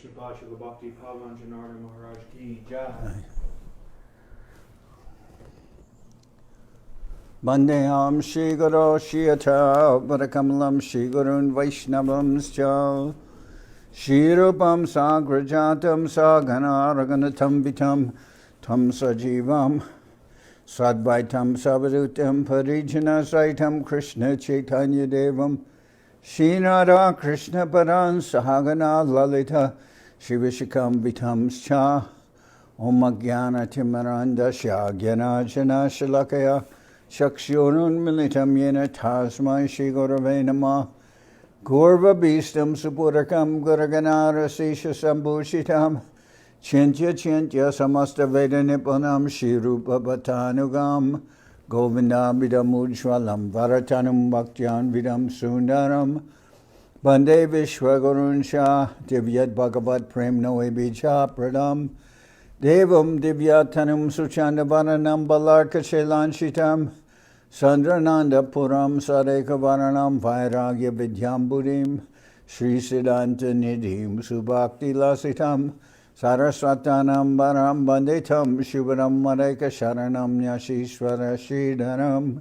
Sripad Bhakti Pavan Janardan Maharaj ki jai. Bandeham Shri Guru Shiyata Varakamalam Shri Gurun Vaishnavam Scha Shri Rupam Sagrajatam Sagana Raganatam Vitam Tam Sajivam Sadvaitam Savadutam Parijana Saitam Krishna Chaitanya Devam Shri Radha Krishna Paran Sahagana Lalita Shri Vishakam Vitam Scha Om Jnana Timaranda Shagyana Jana Shalakaya Shakshurun Militam Yena Tasmai Shri Gurave Namah Gurva Bhistam Supurakam Guraganara Sisha Sambhushitam Chintya Chintya Samasta Veda Nipunam Shri Rupa Bhatanugam Govinda Vidam Ujwalam Varatanam Bhaktyan Vidam Sundaram Bande Vishwagurun Shah Divyat Bhagavad Prem Noe Bija Pradam Devam Divyatanam Suchandavaranam Balarka Shailanshitam Sandrananda Puram Sadekavaranam Vairagya Vidyamburim Sri Siddhanta Nidhim Subhakti Lasitam Saraswatanam Baram Banditam Shubharam Mareka Sharanam Nyashishvara Sridharam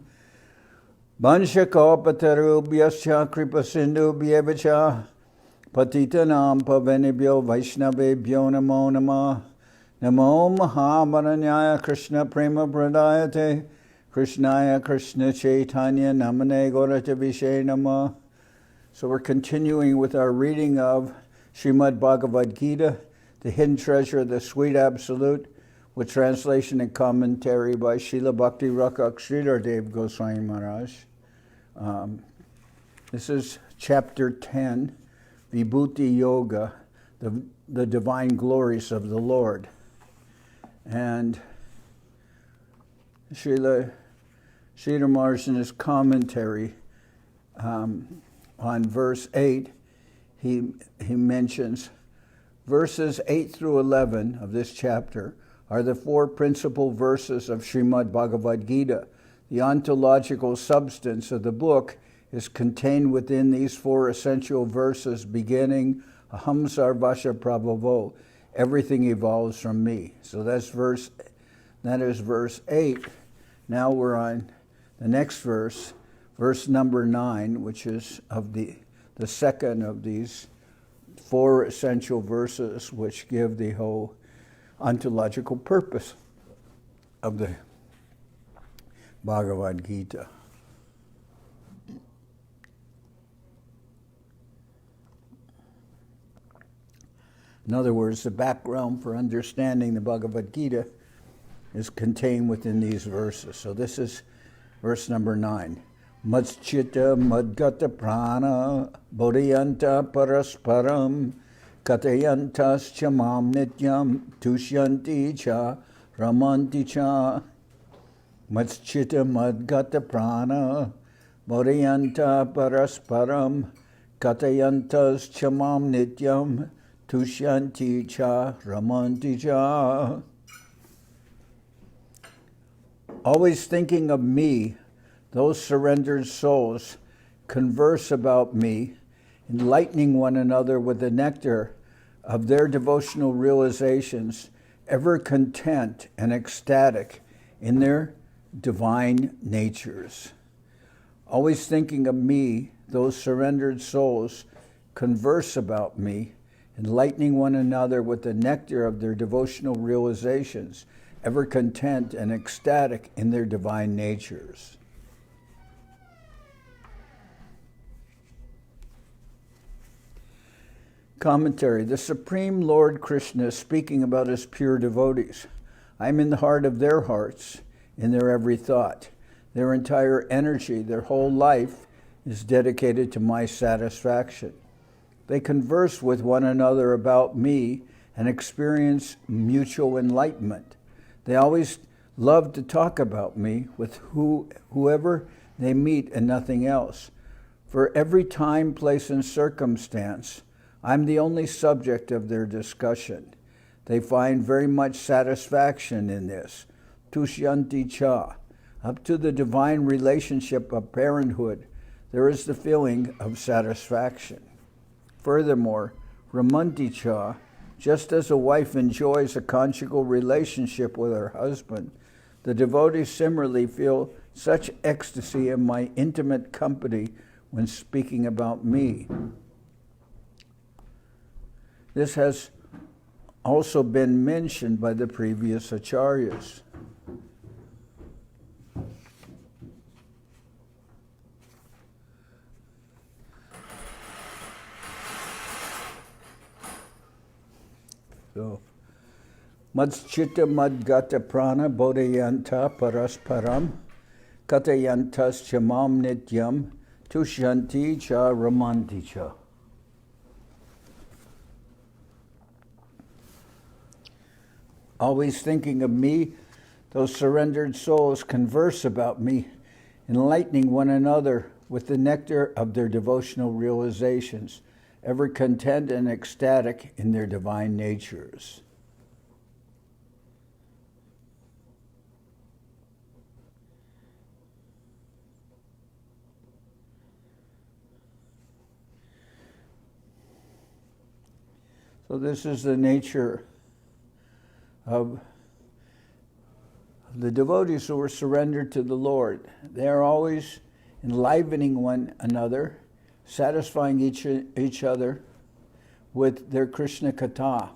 Vanshakopatarubyascha Kripa Sindhu Bhyevacha Patitanam Pavanibhyo Vaishnavebhyo Namo Namah Namo Mahamaranyaya Krishna Prema Pradayate Krishnaya Krishna Chaitanya Namane Gorata Vishe Namah. So we're continuing with our reading of Srimad Bhagavad-gita, the hidden treasure of the sweet absolute, with translation and commentary by Srila Bhakti Rakshak Sridhar Dev-Goswami Maharaj. This is chapter 10, Vibhuti-yoga, the Divine Glories of the Lord. And Srila Maharaj in his commentary on verse 8, he mentions verses 8 through 11 of this chapter are the four principal verses of Srimad Bhagavad-gita. The ontological substance of the book is contained within these four essential verses beginning aham, sarvasya, prabhavo. Everything evolves from me. So that is verse 8. Now we're on the next verse, verse number 9, which is of the second of these four essential verses which give the whole ontological purpose of the Bhagavad-gita. In other words, the background for understanding the Bhagavad-gita is contained within these verses. So this is verse number 9. Madschita madgata prana bodhayanta parasparam katayantas chamam nityam tushyanti cha ramanti cha. Madschita madgata prana bodhayanta parasparam katayantas chamam nityam tushyanti cha ramanti cha. Always thinking of me, those surrendered souls converse about me, enlightening one another with the nectar of their devotional realizations, ever content and ecstatic in their divine natures. Always thinking of me, those surrendered souls converse about me, enlightening one another with the nectar of their devotional realizations, ever content and ecstatic in their divine natures. Commentary. The Supreme Lord Krishna is speaking about his pure devotees. I am in the heart of their hearts, in their every thought. Their entire energy, their whole life is dedicated to my satisfaction. They converse with one another about me and experience mutual enlightenment. They always love to talk about me with whoever they meet and nothing else. For every time, place, and circumstance, I'm the only subject of their discussion. They find very much satisfaction in this. Tushyanti cha. Up to the divine relationship of parenthood, there is the feeling of satisfaction. Furthermore, Ramanti cha, Just as a wife enjoys a conjugal relationship with her husband, the devotees similarly feel such ecstasy in my intimate company when speaking about me. This has also been mentioned by the previous acharyas. So, Madchitta madgata prana bodhayanta parasparam katayantas chamam nityam tushanti cha ramanti cha. Always thinking of me, those surrendered souls converse about me, enlightening one another with the nectar of their devotional realizations, ever content and ecstatic in their divine natures. So this is the nature of the devotees who are surrendered to the Lord. They are always enlivening one another, satisfying each other with their Krishna Katha.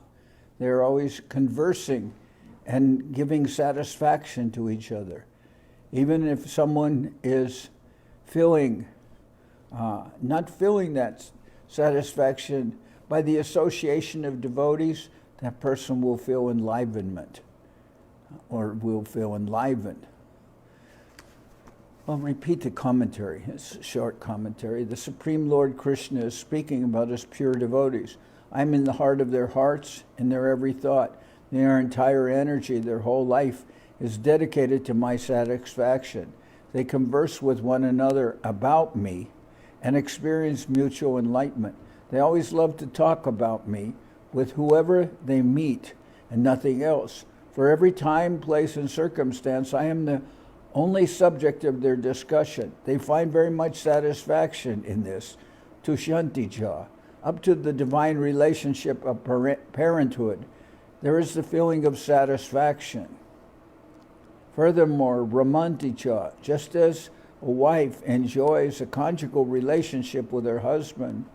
They're always conversing and giving satisfaction to each other. Even if someone is not feeling that satisfaction, by the association of devotees, that person will feel enlivenment or will feel enlivened. I'll repeat the commentary. It's a short commentary. The Supreme Lord Krishna is speaking about his pure devotees. I'm in the heart of their hearts, in their every thought. Their entire energy, their whole life is dedicated to my satisfaction. They converse with one another about me and experience mutual enlightenment. They always love to talk about me with whoever they meet and nothing else. For every time, place, and circumstance, I am the only subject of their discussion. They find very much satisfaction in this, tushantija, up to the divine relationship of parenthood. There is the feeling of satisfaction. Furthermore, ramanticha, just as a wife enjoys a conjugal relationship with her husband,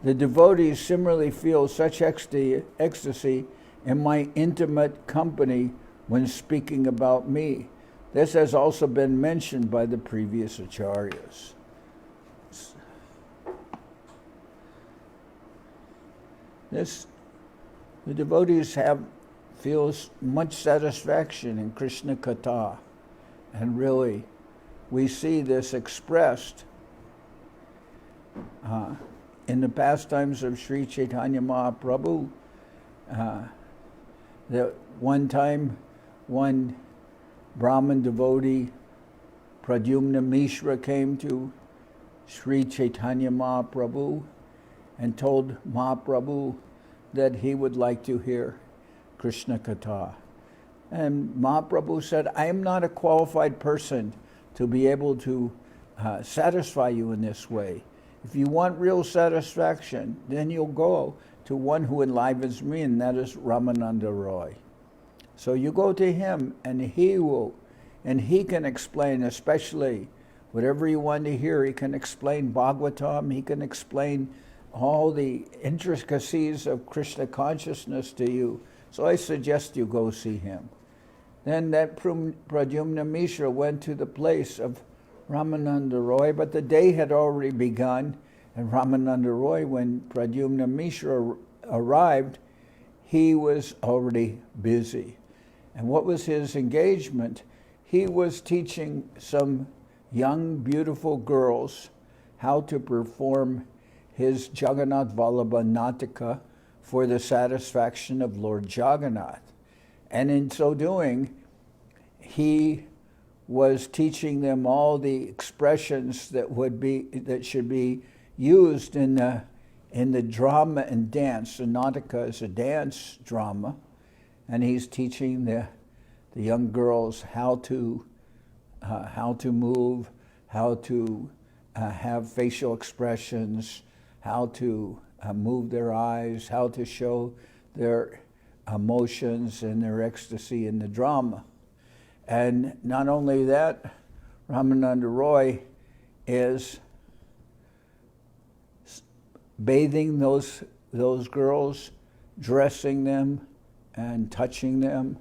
the devotees similarly feel such ecstasy in my intimate company when speaking about me. This has also been mentioned by the previous acharyas. The devotees feels much satisfaction in Krishna Katha, and really we see this expressed in the pastimes of Sri Chaitanya Mahaprabhu. That one time, one Brahmin devotee, Pradyumna Mishra, came to Sri Chaitanya Mahaprabhu and told Mahaprabhu that he would like to hear Krishna Katha. And Mahaprabhu said, I am not a qualified person to be able to satisfy you in this way. If you want real satisfaction, then you'll go to one who enlivens me, and that is Ramananda Roy. So you go to him, and he can explain, especially whatever you want to hear. He can explain Bhagavatam, he can explain all the intricacies of Krishna consciousness to you. So I suggest you go see him. Then that Pradyumna Mishra went to the place of Ramananda Roy, but the day had already begun, and Ramananda Roy, when Pradyumna Mishra arrived, he was already busy. And what was his engagement? He was teaching some young, beautiful girls how to perform his Jagannath Vallabha Nataka for the satisfaction of Lord Jagannath. And in so doing, he was teaching them all the expressions that should be used in the drama and dance. The Nataka is a dance drama, and he's teaching the young girls how to move, how to have facial expressions, how to move their eyes, how to show their emotions and their ecstasy in the drama. And not only that, Ramananda Roy is bathing those girls, dressing them and touching them.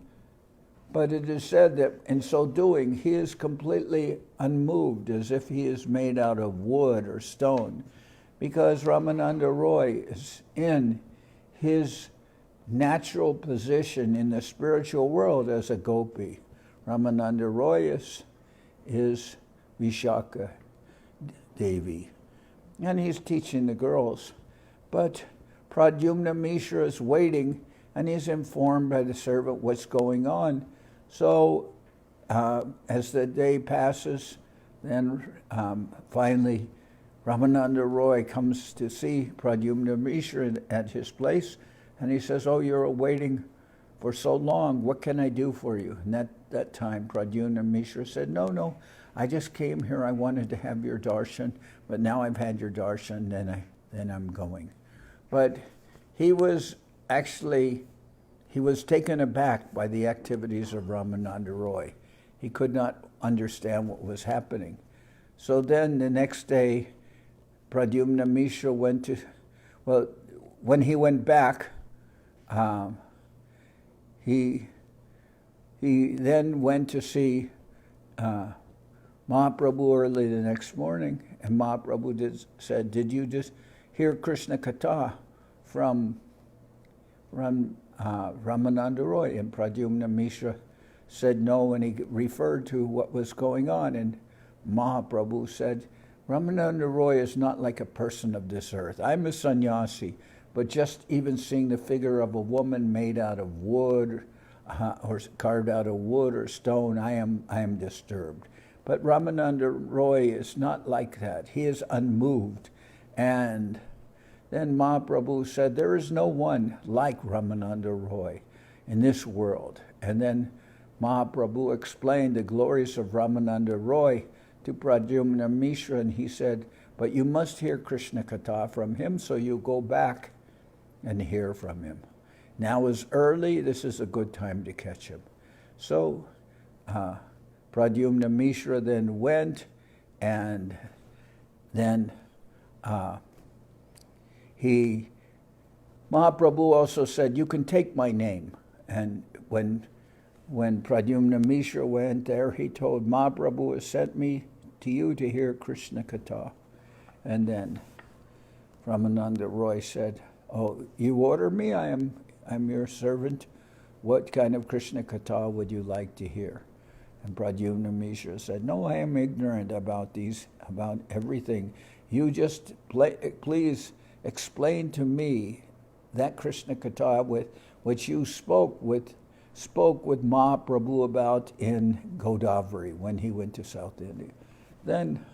But it is said that in so doing, he is completely unmoved, as if he is made out of wood or stone, because Ramananda Roy is in his natural position in the spiritual world as a gopi. Ramananda Roy is Vishaka Devi, and he's teaching the girls. But Pradyumna Mishra is waiting, and he's informed by the servant what's going on. So as the day passes, then finally Ramananda Roy comes to see Pradyumna Mishra at his place, and he says, "Oh, you're waiting for so long. What can I do for you?" And that time Pradyumna Mishra said, No, I just came here. I wanted to have your darshan, but now I've had your darshan, then I'm going." But he was taken aback by the activities of Ramananda Roy. He could not understand what was happening. So then the next day, Pradyumna Mishra when he went back, he then went to see Mahaprabhu early the next morning, and Mahaprabhu said, "Did you just hear Krishna Katha from Ramananda Roy?" And Pradyumna Mishra said no, and he referred to what was going on, and Mahaprabhu said, "Ramananda Roy is not like a person of this earth. I'm a sannyasi, but just even seeing the figure of a woman made out of wood or carved out of wood or stone, I am disturbed. But Ramananda Roy is not like that. He is unmoved." And then Mahaprabhu said, "There is no one like Ramananda Roy in this world." And then Mahaprabhu explained the glories of Ramananda Roy to Pradyumna Mishra, and he said, "But you must hear Krishna Katha from him, so you go back and hear from him. Now is early, this is a good time to catch him." So Pradyumna Mishra then went, and then Mahaprabhu also said, "You can take my name." And when Pradyumna Mishra went there, he told Mahaprabhu has sent me to you to hear Krishna Katha. And then Ramananda Roy said, "Oh, you order me? I'm your servant. What kind of Krishna Katha would you like to hear?" And Pradyumna Mishra said, "No, I am ignorant about everything. You just please explain to me that Krishna Katha which you spoke with Mahaprabhu about in Godavari when he went to South India." Then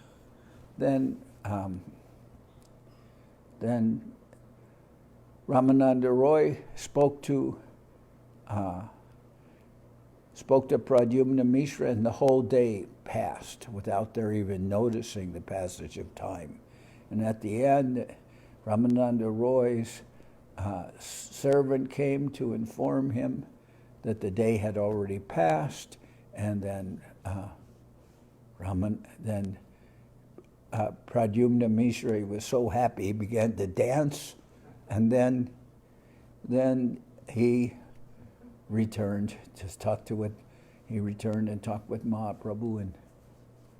Ramananda Roy spoke to Pradyumna Mishra, and the whole day passed without their even noticing the passage of time. And at the end, Ramananda Roy's servant came to inform him that the day had already passed, and then Pradyumna Mishra was so happy he began to dance, and then he returned to talk to it. He returned and talked with Mahaprabhu, and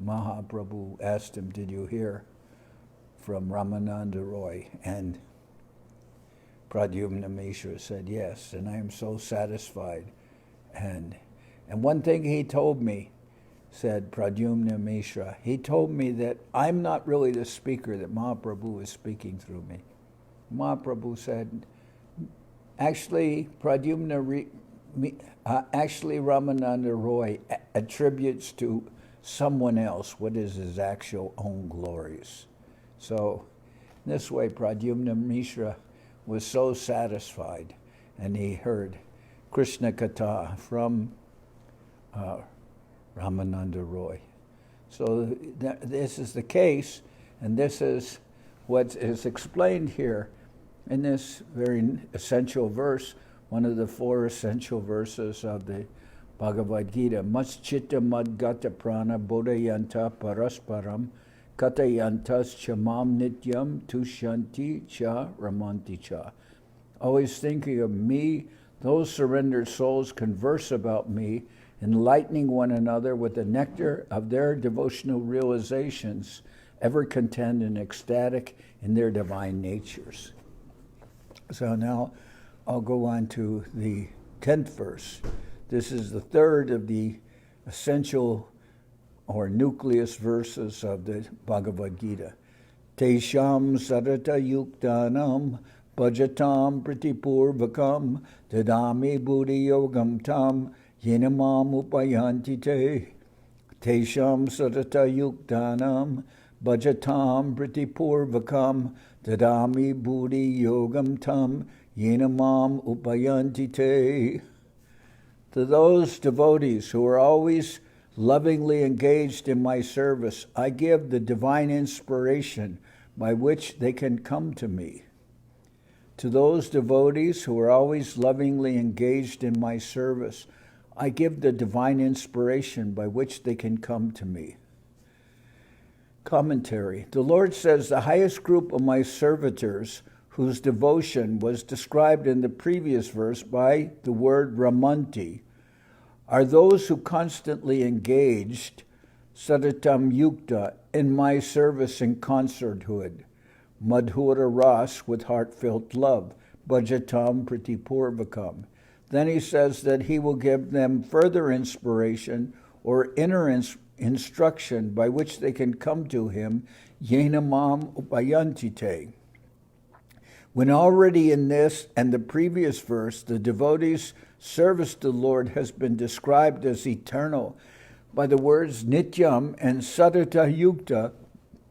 Mahaprabhu asked him, "Did you hear from Ramananda Roy?" And Pradyumna Mishra said, "Yes, and I am so satisfied." And one thing he told me, said Pradyumna Mishra, he told me that I'm not really the speaker, that Mahaprabhu is speaking through me. Mahaprabhu said, actually Ramananda Roy attributes to someone else what is his actual own glories. So this way Pradyumna Mishra was so satisfied, and he heard Krishna Katha from Ramananda Roy. So this is the case, and this is what is explained here in this very essential verse, one of the 4 essential verses of the Bhagavad-gita. Maschitta madgata prana bodhayanta parasparam katayantas chamam nityam tushanti cha ramanti cha. Always thinking of me, those surrendered souls converse about me, enlightening one another with the nectar of their devotional realizations, ever content and ecstatic in their divine natures. So now I'll go on to the 10th verse. This is the 3rd of the essential or nucleus verses of the Bhagavad-gita. Tesham sarata yuktanam bhajatam pratipurvakam dadami buddhi-yogam tam yenamam upayanti te. Tesham sarata yuktanam bhajatam pratipurvakam dadami buddhi-yogam tam yenamam upayanti te. To those devotees who are always lovingly engaged in my service, I give the divine inspiration by which they can come to me. To those devotees who are always lovingly engaged in my service, I give the divine inspiration by which they can come to me. Commentary. The Lord says the highest group of my servitors whose devotion was described in the previous verse by the word ramanti, are those who constantly engaged sadatam yukta in my service in concerthood, madhura ras with heartfelt love, bhajatam pratipurvakam. Then he says that he will give them further inspiration or inner instruction by which they can come to him, yenamam upayantite. When already in this and the previous verse, the devotee's service to the Lord has been described as eternal by the words nityam and sadata yukta,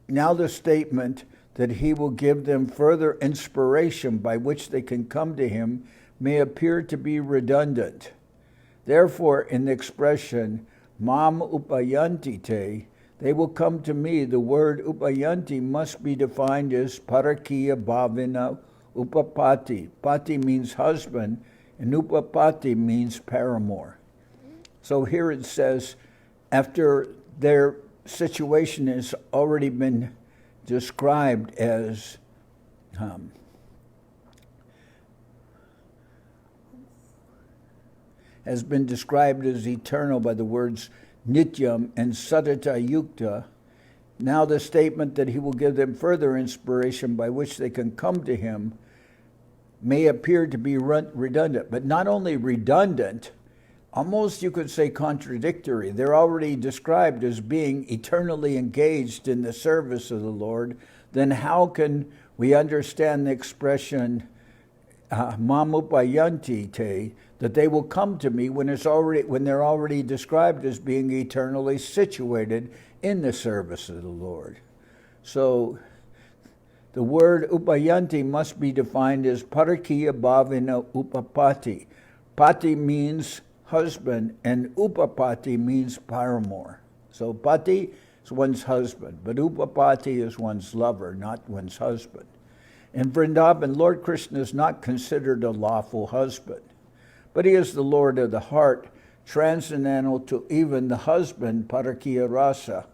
now the statement that he will give them further inspiration by which they can come to him may appear to be redundant. Therefore, in the expression mam upayanti te, they will come to me, the word upayanti must be defined as parakiya bhavina upapati. Pati means husband, and upapati means paramour. So here it says, after their situation has already been described as eternal by the words nityam and sadata yukta, now the statement that he will give them further inspiration by which they can come to him may appear to be redundant, but not only redundant, almost you could say contradictory. They're already described as being eternally engaged in the service of the Lord. Then how can we understand the expression mamupayanti te, that they will come to me when they're already described as being eternally situated in the service of the Lord? So the word upayanti must be defined as parakiya bhavina upapati. Pati means husband, and upapati means paramour. So pati is one's husband, but upapati is one's lover, not one's husband. In Vrindavan, Lord Krishna is not considered a lawful husband, but he is the Lord of the heart, transcendental to even the husband, parakiya rasa.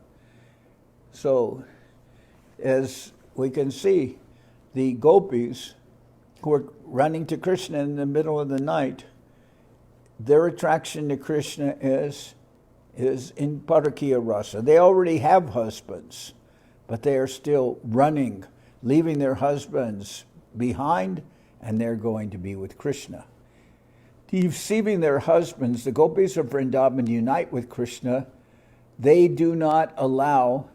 So, as we can see, the gopis who are running to Krishna in the middle of the night, their attraction to Krishna is in parakiya rasa. They already have husbands, but they are still running, leaving their husbands behind, and they're going to be with Krishna. Deceiving their husbands, the gopis of Vrindavan unite with Krishna. They do not allow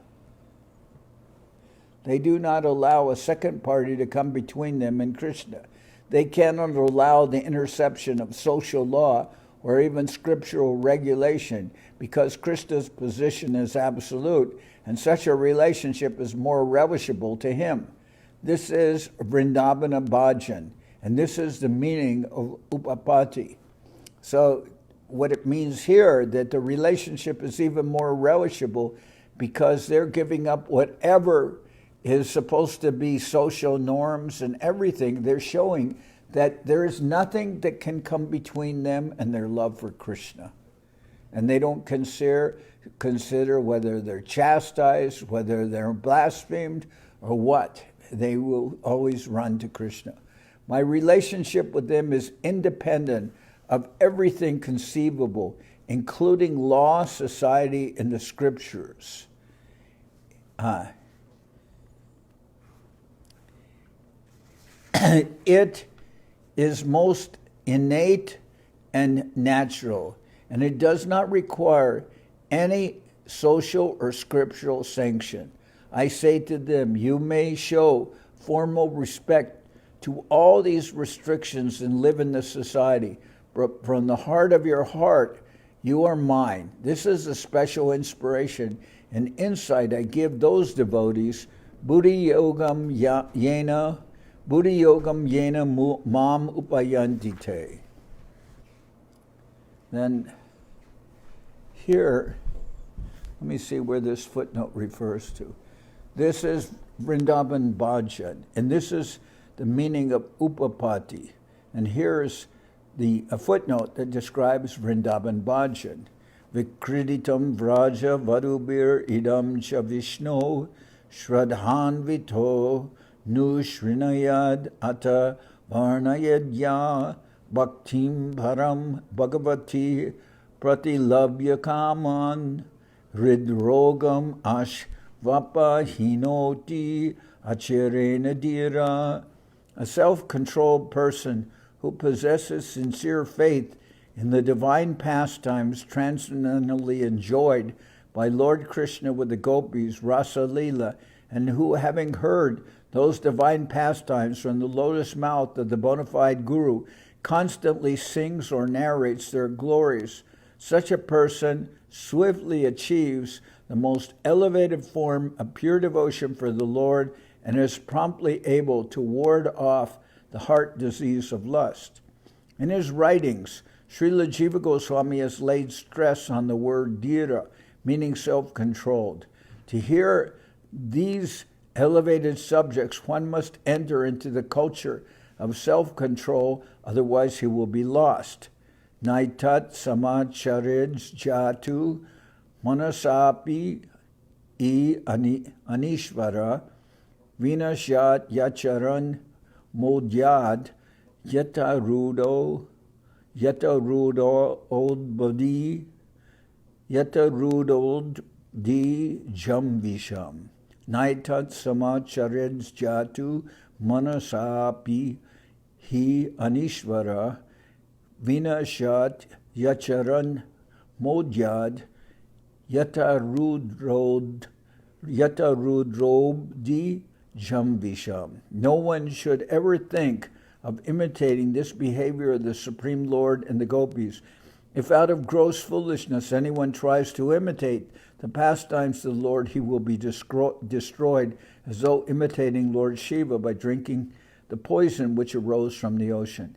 a second party to come between them and Krishna. They cannot allow the interception of social law or even scriptural regulation, because Krishna's position is absolute, and such a relationship is more relishable to him. This is Vrindavana Bhajan, and this is the meaning of upapati. So what it means here, that the relationship is even more relishable because they're giving up whatever is supposed to be social norms and everything. They're showing that there is nothing that can come between them and their love for Krishna. And they don't consider whether they're chastised, whether they're blasphemed, or what. They will always run to Krishna. My relationship with them is independent of everything conceivable, including law, society, and the scriptures. It is most innate and natural, and it does not require any social or scriptural sanction. I say to them, you may show formal respect to all these restrictions and live in this society, but from the heart of your heart, you are mine. This is a special inspiration and insight I give those devotees. Vibhuti-yogam yena mam upayantite. Then here, let me see where this footnote refers to. This is Vrindavan Bhajan, and this is the meaning of upapati. And here's a footnote that describes Vrindavan Bhajan. Vikriditam vraja varubir idam cha vishno shradhanvito nu shrinayad ata varnayadya bhaktim bharam bhagavati pratilabhya kaman hridrogam ashvapa hinoti acharena dira. A self-controlled person who possesses sincere faith in the divine pastimes transcendentally enjoyed by Lord Krishna with the gopis, Rasa Lila, and who, having heard those divine pastimes from the lotus mouth of the bona fide guru, constantly sings or narrates their glories, such a person swiftly achieves the most elevated form of pure devotion for the Lord and is promptly able to ward off the heart disease of lust. In his writings, Srila Jiva Goswami has laid stress on the word dhira, meaning self-controlled. To hear these elevated subjects, one must enter into the culture of self-control, otherwise he will be lost. Naitat samacharij jatu manasapi anishvara vinashat yacharan modyad yatarudo odbadi yatarudod di jamvisham. Naitat samacharij jatu manasapi hi anishvara vinashat yacharan modyad yatarudrobdi jamvisham. No one should ever think of imitating this behavior of the Supreme Lord and the gopis. If out of gross foolishness anyone tries to imitate the pastimes of the Lord, he will be destroyed, as though imitating Lord Shiva by drinking the poison which arose from the ocean.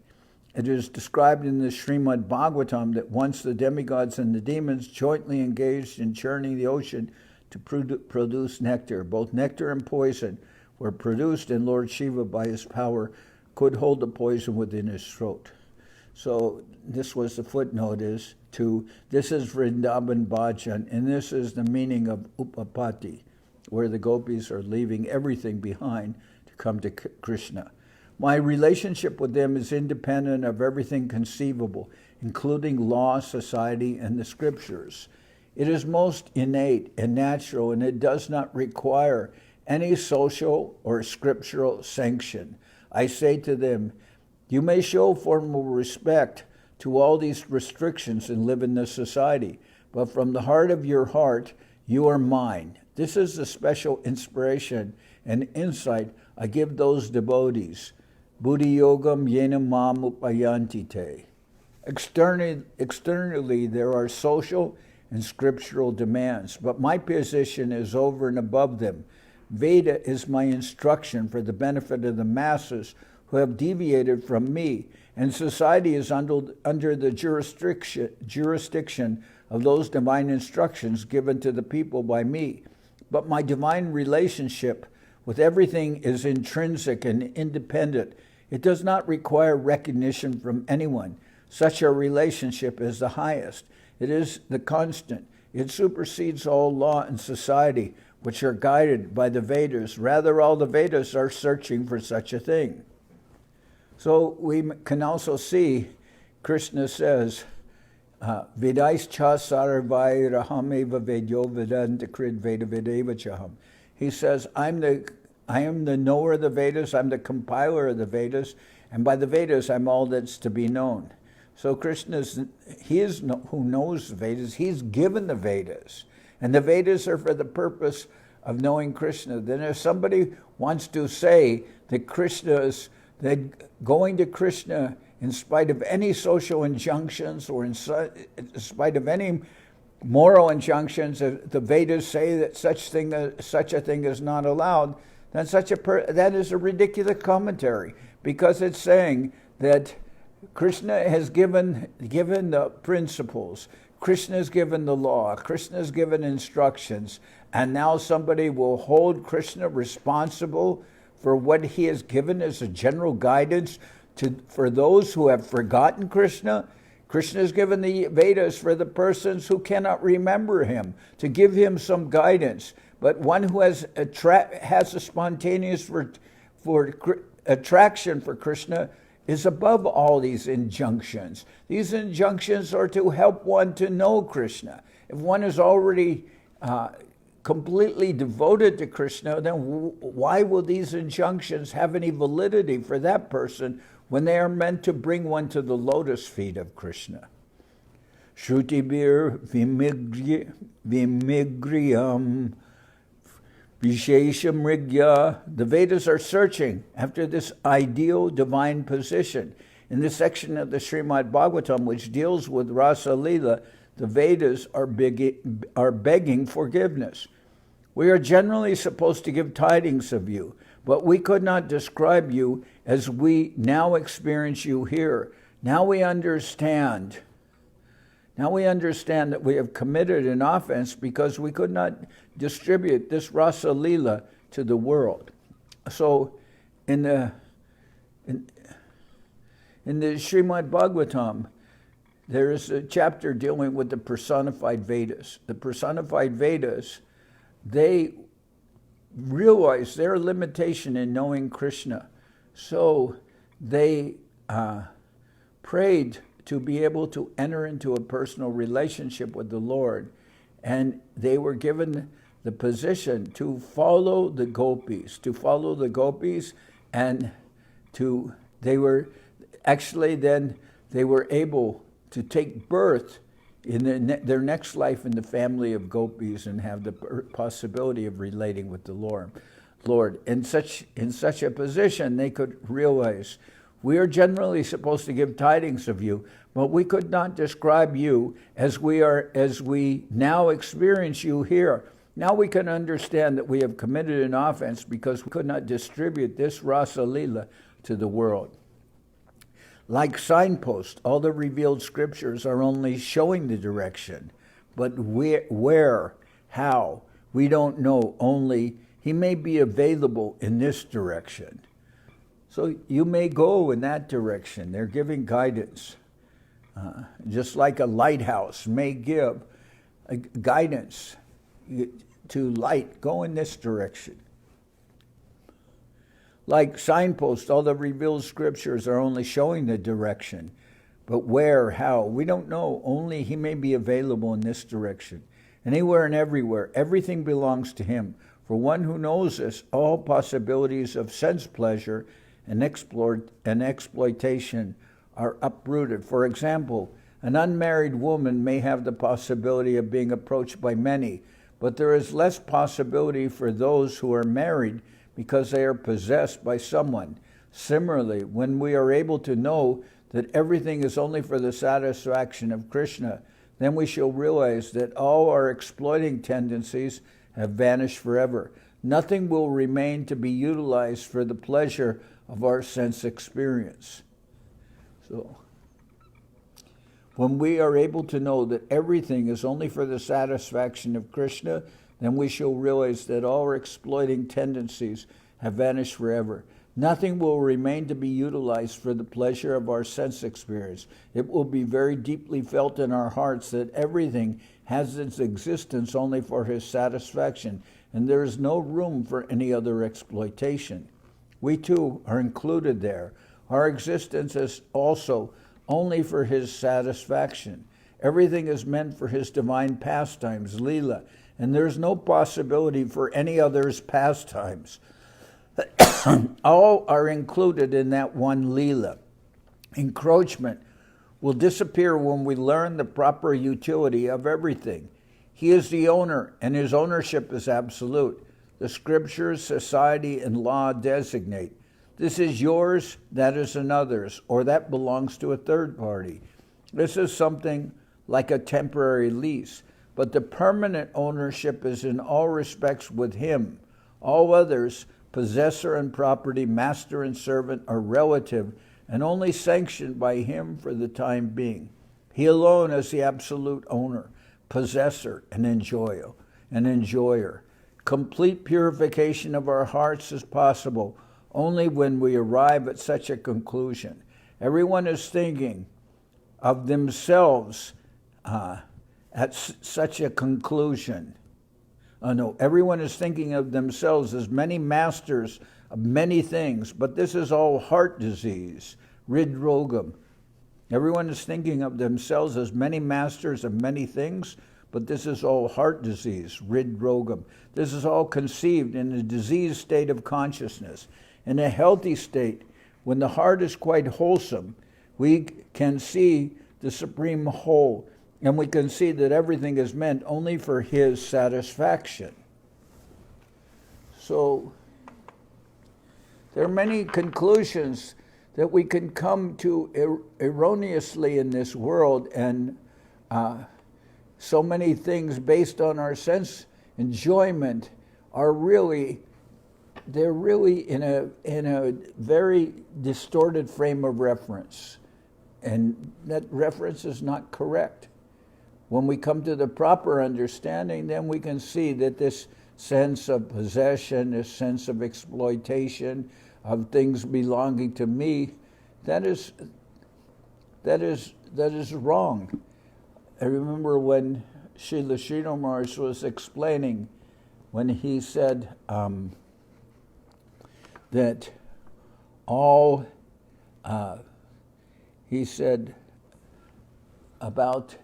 It is described in the Srimad Bhagavatam that once the demigods and the demons jointly engaged in churning the ocean to produce nectar. Both nectar and poison were produced, and Lord Shiva, by his power, could hold the poison within his throat. So this was the footnote this is Vrindavan Bhajan, and this is the meaning of upapati, where the gopis are leaving everything behind to come to Krishna. My relationship with them is independent of everything conceivable, including law, society, and the scriptures. It is most innate and natural, and it does not require any social or scriptural sanction. I say to them, you may show formal respect to all these restrictions and live in this society, but from the heart of your heart, you are mine. This is the special inspiration and insight I give those devotees. Vibhuti-yogam yena mam upayantite. Externally, there are social and scriptural demands, but my position is over and above them. Veda is my instruction for the benefit of the masses who have deviated from me, and society is under the jurisdiction of those divine instructions given to the people by me. But my divine relationship with everything is intrinsic and independent. It does not require recognition from anyone. Such a relationship is the highest. It is the constant. It supersedes all law and society, which are guided by the Vedas. Rather, all the Vedas are searching for such a thing. So we can also see, Krishna says, Vidaischa sarvai rahameva vedyo vedanta krid veda vedeva chaham. He says, I am the knower of the Vedas, I'm the compiler of the Vedas, and by the Vedas I'm all that's to be known. So Krishna who knows the Vedas, he's given the Vedas. And the Vedas are for the purpose of knowing Krishna. Then if somebody wants to say that that going to Krishna in spite of any social injunctions or in spite of any moral injunctions, the Vedas say that such a thing is not allowed, then that is a ridiculous commentary, because it's saying that Krishna has given the principles, Krishna has given the law, Krishna has given instructions, and now somebody will hold Krishna responsible for what he has given as a general guidance for those who have forgotten Krishna. Krishna has given the Vedas for the persons who cannot remember him, to give him some guidance. But one who has a spontaneous attraction for Krishna is above all these injunctions. These injunctions are to help one to know Krishna. If one is already completely devoted to Krishna, then why will these injunctions have any validity for that person when they are meant to bring one to the lotus feet of Krishna? Shrutibir vimigriyam visheshamrigya. The Vedas are searching after this ideal divine position. In this section of the Srimad Bhagavatam, which deals with Rasa Leela, the Vedas are begging forgiveness. We are generally supposed to give tidings of you, but we could not describe you as we now experience you here. Now we understand that we have committed an offense because we could not distribute this Rasa Leela to the world. So in the Srimad Bhagavatam, there is a chapter dealing with the personified Vedas. The personified Vedas, they realize their limitation in knowing Krishna. So they prayed to be able to enter into a personal relationship with the Lord. And they were given the position to follow the gopis, and they were able to take birth in their next life in the family of gopis and have the possibility of relating with the Lord. In such a position, they could realize, we are generally supposed to give tidings of you, but we could not describe you as we now experience you here. Now we can understand that we have committed an offense because we could not distribute this Rasa Leela to the world. Like signposts, all the revealed scriptures are only showing the direction, but where, how, we don't know. Only he may be available in this direction. So you may go in that direction. They're giving guidance. Just like a lighthouse may give guidance to light, go in this direction. Like signposts, all the revealed scriptures are only showing the direction. But where, how, we don't know. Only he may be available in this direction. Anywhere and everywhere, everything belongs to him. For one who knows this, all possibilities of sense pleasure and exploitation are uprooted. For example, an unmarried woman may have the possibility of being approached by many, but there is less possibility for those who are married because they are possessed by someone. Similarly, when we are able to know that everything is only for the satisfaction of Krishna, then we shall realize that all our exploiting tendencies have vanished forever. Nothing will remain to be utilized for the pleasure of our sense experience. So, when we are able to know that everything is only for the satisfaction of Krishna, then we shall realize that all our exploiting tendencies have vanished forever. Nothing will remain to be utilized for the pleasure of our sense experience. It will be very deeply felt in our hearts that everything has its existence only for his satisfaction, and there is no room for any other exploitation. We too are included there. Our existence is also only for his satisfaction. Everything is meant for his divine pastimes, Leela, and there is no possibility for any other's pastimes. All are included in that one Leela. Encroachment will disappear when we learn the proper utility of everything. He is the owner, and his ownership is absolute. The scriptures, society, and law designate. This is yours, that is another's, or that belongs to a third party. This is something like a temporary lease, but the permanent ownership is in all respects with him. All others, possessor and property, master and servant, are relative and only sanctioned by him for the time being. He alone is the absolute owner, possessor, and enjoyer. Complete purification of our hearts is possible only when we arrive at such a conclusion. Everyone is thinking of themselves at such a conclusion. Everyone is thinking of themselves as many masters of many things, but this is all heart disease, hridrogam. Everyone is thinking of themselves as many masters of many things, but this is all heart disease, hridrogam. This is all conceived in a diseased state of consciousness. In a healthy state, when the heart is quite wholesome, we can see the supreme whole, and we can see that everything is meant only for his satisfaction. So, there are many conclusions that we can come to erroneously in this world, and so many things based on our sense enjoyment are really in a very distorted frame of reference, and that reference is not correct. When we come to the proper understanding, then we can see that this sense of possession, this sense of exploitation, of things belonging to me, that is wrong. I remember when Srila Maharaj was explaining, when he said that all, he said about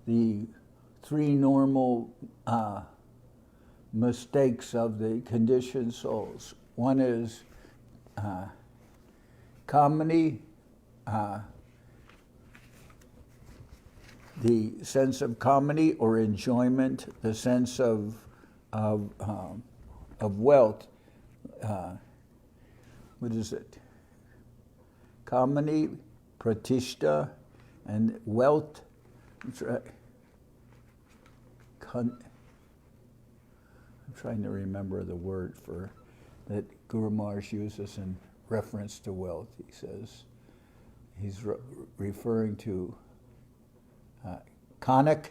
the three normal mistakes of the conditioned souls. One is kamini, the sense of kamini or enjoyment, the sense of wealth. What is it? Kamini, pratishta, and wealth. I'm trying to remember the word for that Guru Maharaj uses in reference to wealth. He says he's referring to kanak,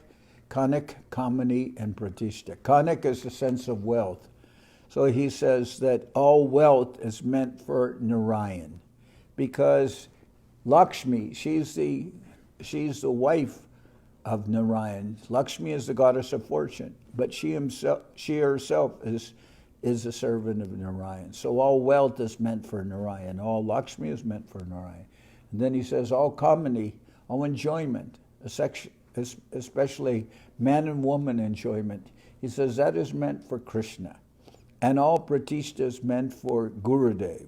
kamini, and pratishta. Kanak is the sense of wealth. So he says that all wealth is meant for Narayan, because Lakshmi, she's the wife of Narayan. Lakshmi is the goddess of fortune, but she herself is a servant of Narayan. So all wealth is meant for Narayan. All Lakshmi is meant for Narayan. And then he says all kamini, all enjoyment, especially man and woman enjoyment, he says that is meant for Krishna. And all pratishta is meant for Gurudev.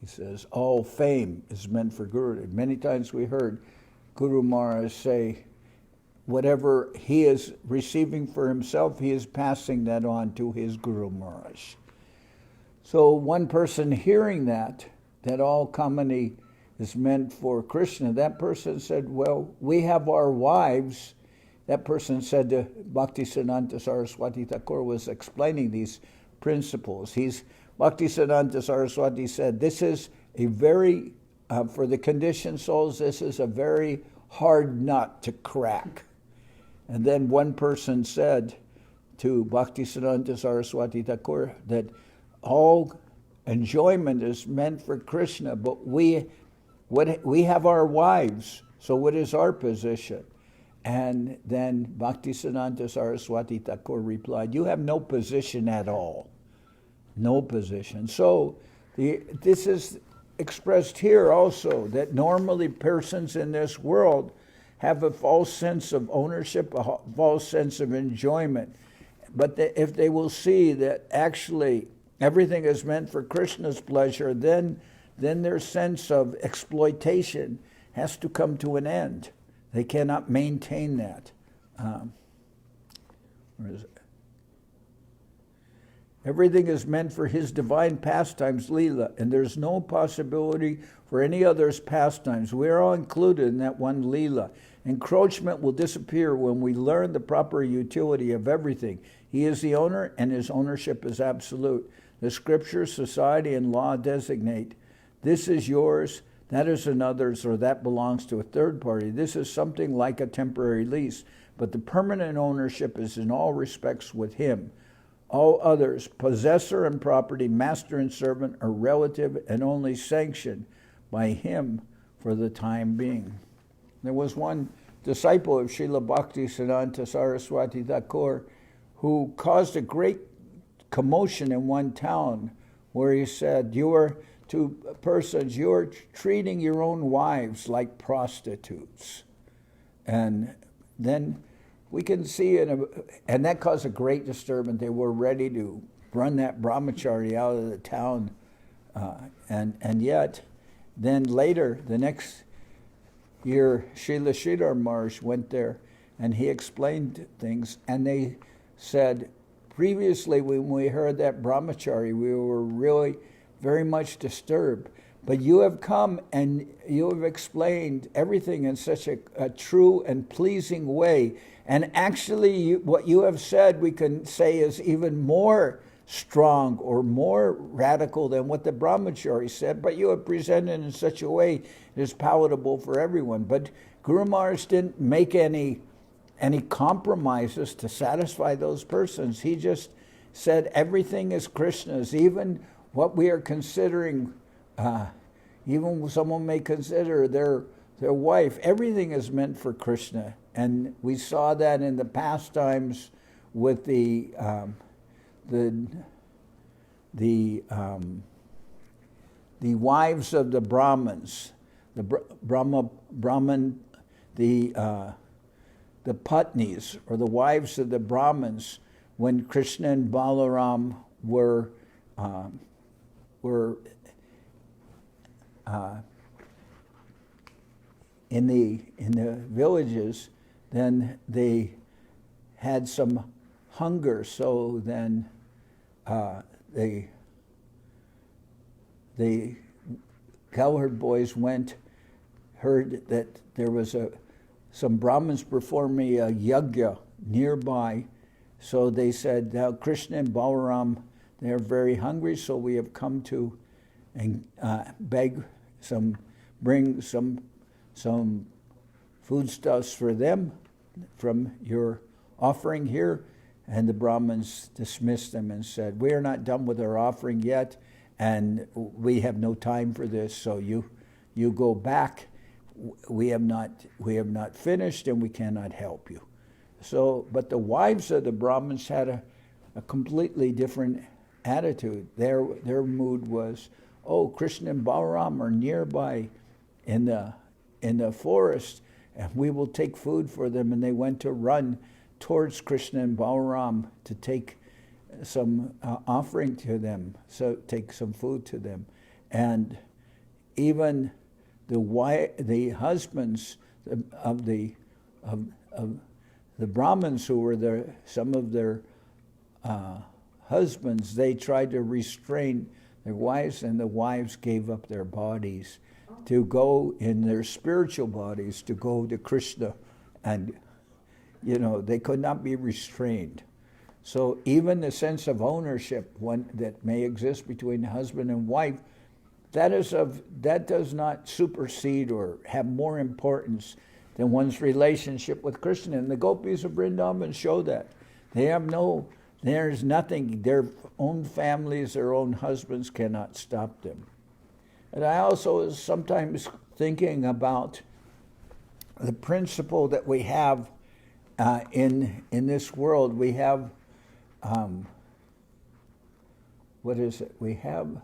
He says all fame is meant for Gurudev. Many times we heard Guru Maharaj say, whatever he is receiving for himself, he is passing that on to his Guru Maharaj. So one person hearing that all kamini is meant for Krishna, that person said, well, we have our wives. That person said to Bhaktisiddhanta Saraswati Thakur was explaining these principles. Bhaktisiddhanta Saraswati said, this is a very, for the conditioned souls, this is a very hard nut to crack. And then one person said to Bhaktisiddhanta Saraswati Thakur that all enjoyment is meant for Krishna, but we have our wives, so what is our position? And then Bhaktisiddhanta Saraswati Thakur replied, you have no position at all. No position. So this is expressed here also, that normally persons in this world have a false sense of ownership, a false sense of enjoyment. But if they will see that actually everything is meant for Krishna's pleasure, then their sense of exploitation has to come to an end. They cannot maintain that. Where is it? Everything is meant for his divine pastimes, Leela, and there's no possibility for any other's pastimes. We're all included in that one Leela. Encroachment will disappear when we learn the proper utility of everything. He is the owner, and his ownership is absolute. The scriptures, society, and law designate, this is yours, that is another's, or that belongs to a third party. This is something like a temporary lease, but the permanent ownership is in all respects with him. All others, possessor and property, master and servant, are relative and only sanctioned by him for the time being. There was one disciple of Srila Bhaktisiddhanta Saraswati Thakur who caused a great commotion in one town where he said, you are treating your own wives like prostitutes. And then we can see, and that caused a great disturbance. They were ready to run that brahmachari out of the town. And yet, then later, the next year, Srila Sridhar Maharaj went there, and he explained things, and they said, previously when we heard that brahmachari, we were really very much disturbed. But you have come and you have explained everything in such a true and pleasing way. And actually, what you have said, we can say, is even more strong or more radical than what the brahmachari said. But you have presented in such a way that is palatable for everyone. But Guru Maharaj didn't make any compromises to satisfy those persons. He just said everything is Krishna's, even what we are considering. Even someone may consider their wife, everything is meant for Krishna. And we saw that in the pastimes with the wives of the Brahmins, the Brahman, the Patnis, or the wives of the Brahmins, when Krishna and Balaram were in the villages, then they had some hunger. So then the cowherd boys heard that there was some Brahmins performing a yajna nearby. So they said, now Krishna and Balaram, they're very hungry, so we have come to bring some foodstuffs for them from your offering here. And the Brahmins dismissed them and said, we are not done with our offering yet, and we have no time for this, so you go back. We have not finished, and we cannot help you. So, but the wives of the Brahmins had a completely different attitude. Their mood was, oh, Krishna and Balaram are nearby in the forest, and we will take food for them. And they went to run towards Krishna and Balaram to take some offering to them, so take some food to them. And even the husbands of the Brahmins, who were some of their husbands, they tried to restrain their wives, and the wives gave up their bodies to go in their spiritual bodies to go to Krishna, and they could not be restrained. So even the sense of ownership that may exist between husband and wife, that does not supersede or have more importance than one's relationship with Krishna. And the gopis of Vrindavan show that. They have no There's nothing, their own families, their own husbands cannot stop them. And I also is sometimes thinking about the principle that we have in this world. We have, what is it? We have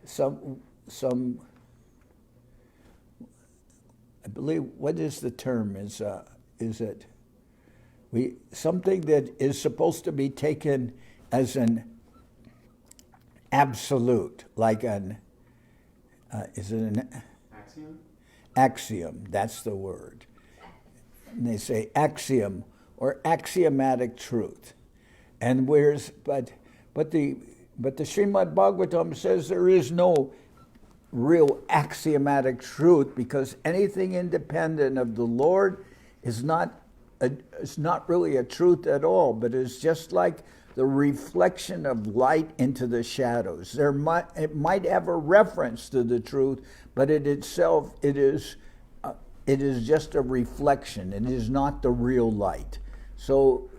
some, I believe, what is the term? Is it something that is supposed to be taken as an absolute, like an, is it an Axiom? Axiom, that's the word. And they say axiom or axiomatic truth. And but the Srimad Bhagavatam says there is no real axiomatic truth, because anything independent of the Lord is not really a truth at all, but it's just like the reflection of light into the shadows. It might have a reference to the truth, but it itself, it is just a reflection. It is not the real light. So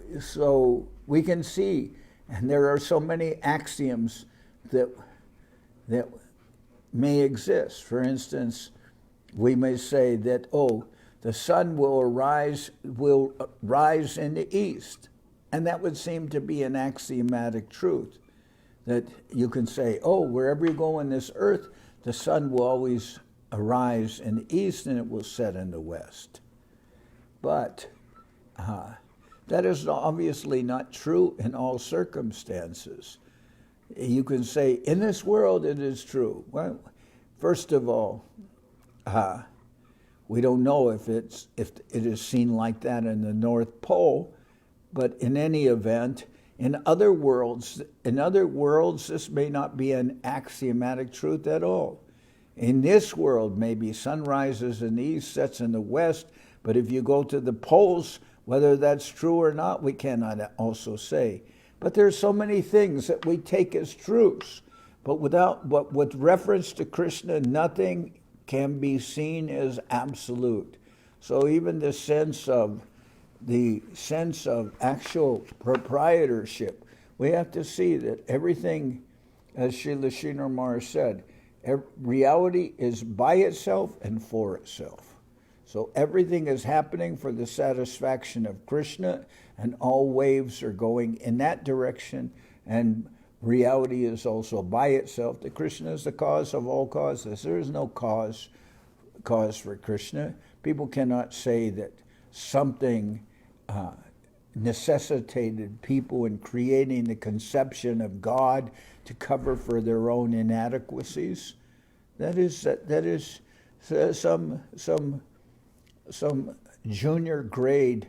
we can see, and there are so many axioms that may exist. For instance, we may say that, the sun will rise in the east. And that would seem to be an axiomatic truth, that you can say, wherever you go on this earth, the sun will always arise in the east and it will set in the west. But that is obviously not true in all circumstances. You can say, in this world it is true. Well, first of all, we don't know if it is seen like that in the North Pole, but in any event, in other worlds, this may not be an axiomatic truth at all. In this world, maybe sun rises in the east, sets in the west, but if you go to the poles, whether that's true or not, we cannot also say. But there's so many things that we take as truths, but with reference to Krishna, nothing can be seen as absolute. So even the sense of actual proprietorship, we have to see that everything, as Srila Sridhar Maharaj said, reality is by itself and for itself. So everything is happening for the satisfaction of Krishna, and all waves are going in that direction, and reality is also by itself. That Krishna is the cause of all causes. There is no cause for Krishna. People cannot say that something necessitated people in creating the conception of God to cover for their own inadequacies. That is some junior grade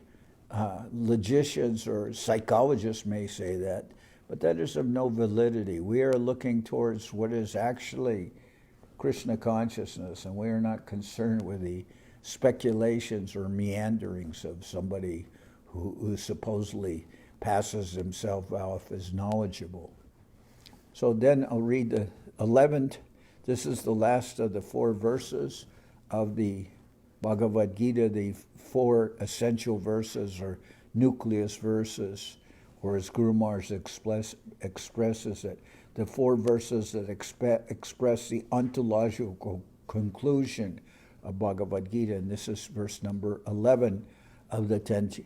logicians or psychologists may say that, but that is of no validity. We are looking towards what is actually Krishna consciousness, and we are not concerned with the speculations or meanderings of somebody who supposedly passes himself off as knowledgeable. So then I'll read the 11th. This is the last of the 4 verses of the Bhagavad-gita, the 4 essential verses or nucleus verses, or as Guru Maharaj expresses it, the 4 verses that express the ontological conclusion of Bhagavad-gita. And this is verse number 11 of the 10th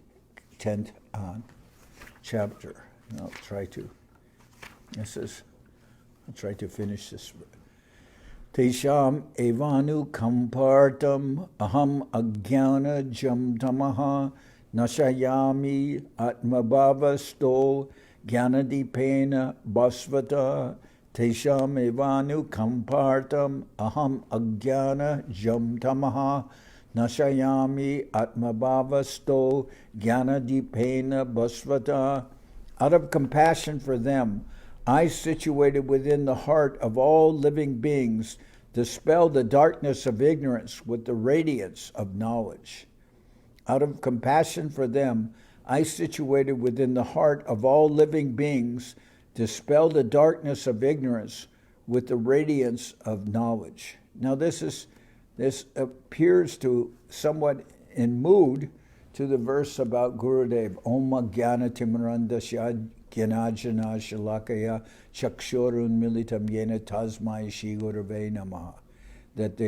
chapter. And I'll try to finish this. Tesham evanu kampartam aham ajnana jam tamaha nashayami atmabhavasto jnanadipena basvata. Tesham evanu kampartam aham ajnana jam tamaha nashayami atmabhavasto jnanadipena basvata. Out of compassion for them, I, situated within the heart of all living beings, dispel the darkness of ignorance with the radiance of knowledge. Out of compassion for them, I, situated within the heart of all living beings, dispel the darkness of ignorance with the radiance of knowledge. Now this appears to somewhat in mood to the verse about Gurudev, Om Jnana Timirandasya Gyanajana Shalakaya Chakshurun Militam Yena Tasmai Shri Gurave Namaha. That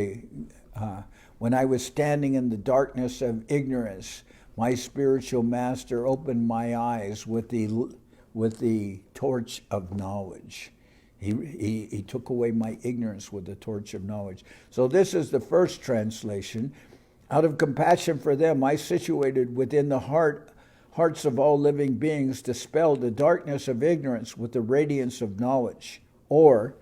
when I was standing in the darkness of ignorance, my spiritual master opened my eyes with the torch of knowledge. He took away my ignorance with the torch of knowledge. So this is the first translation. Out of compassion for them, I situated within the hearts of all living beings, dispelled the darkness of ignorance with the radiance of knowledge. Or,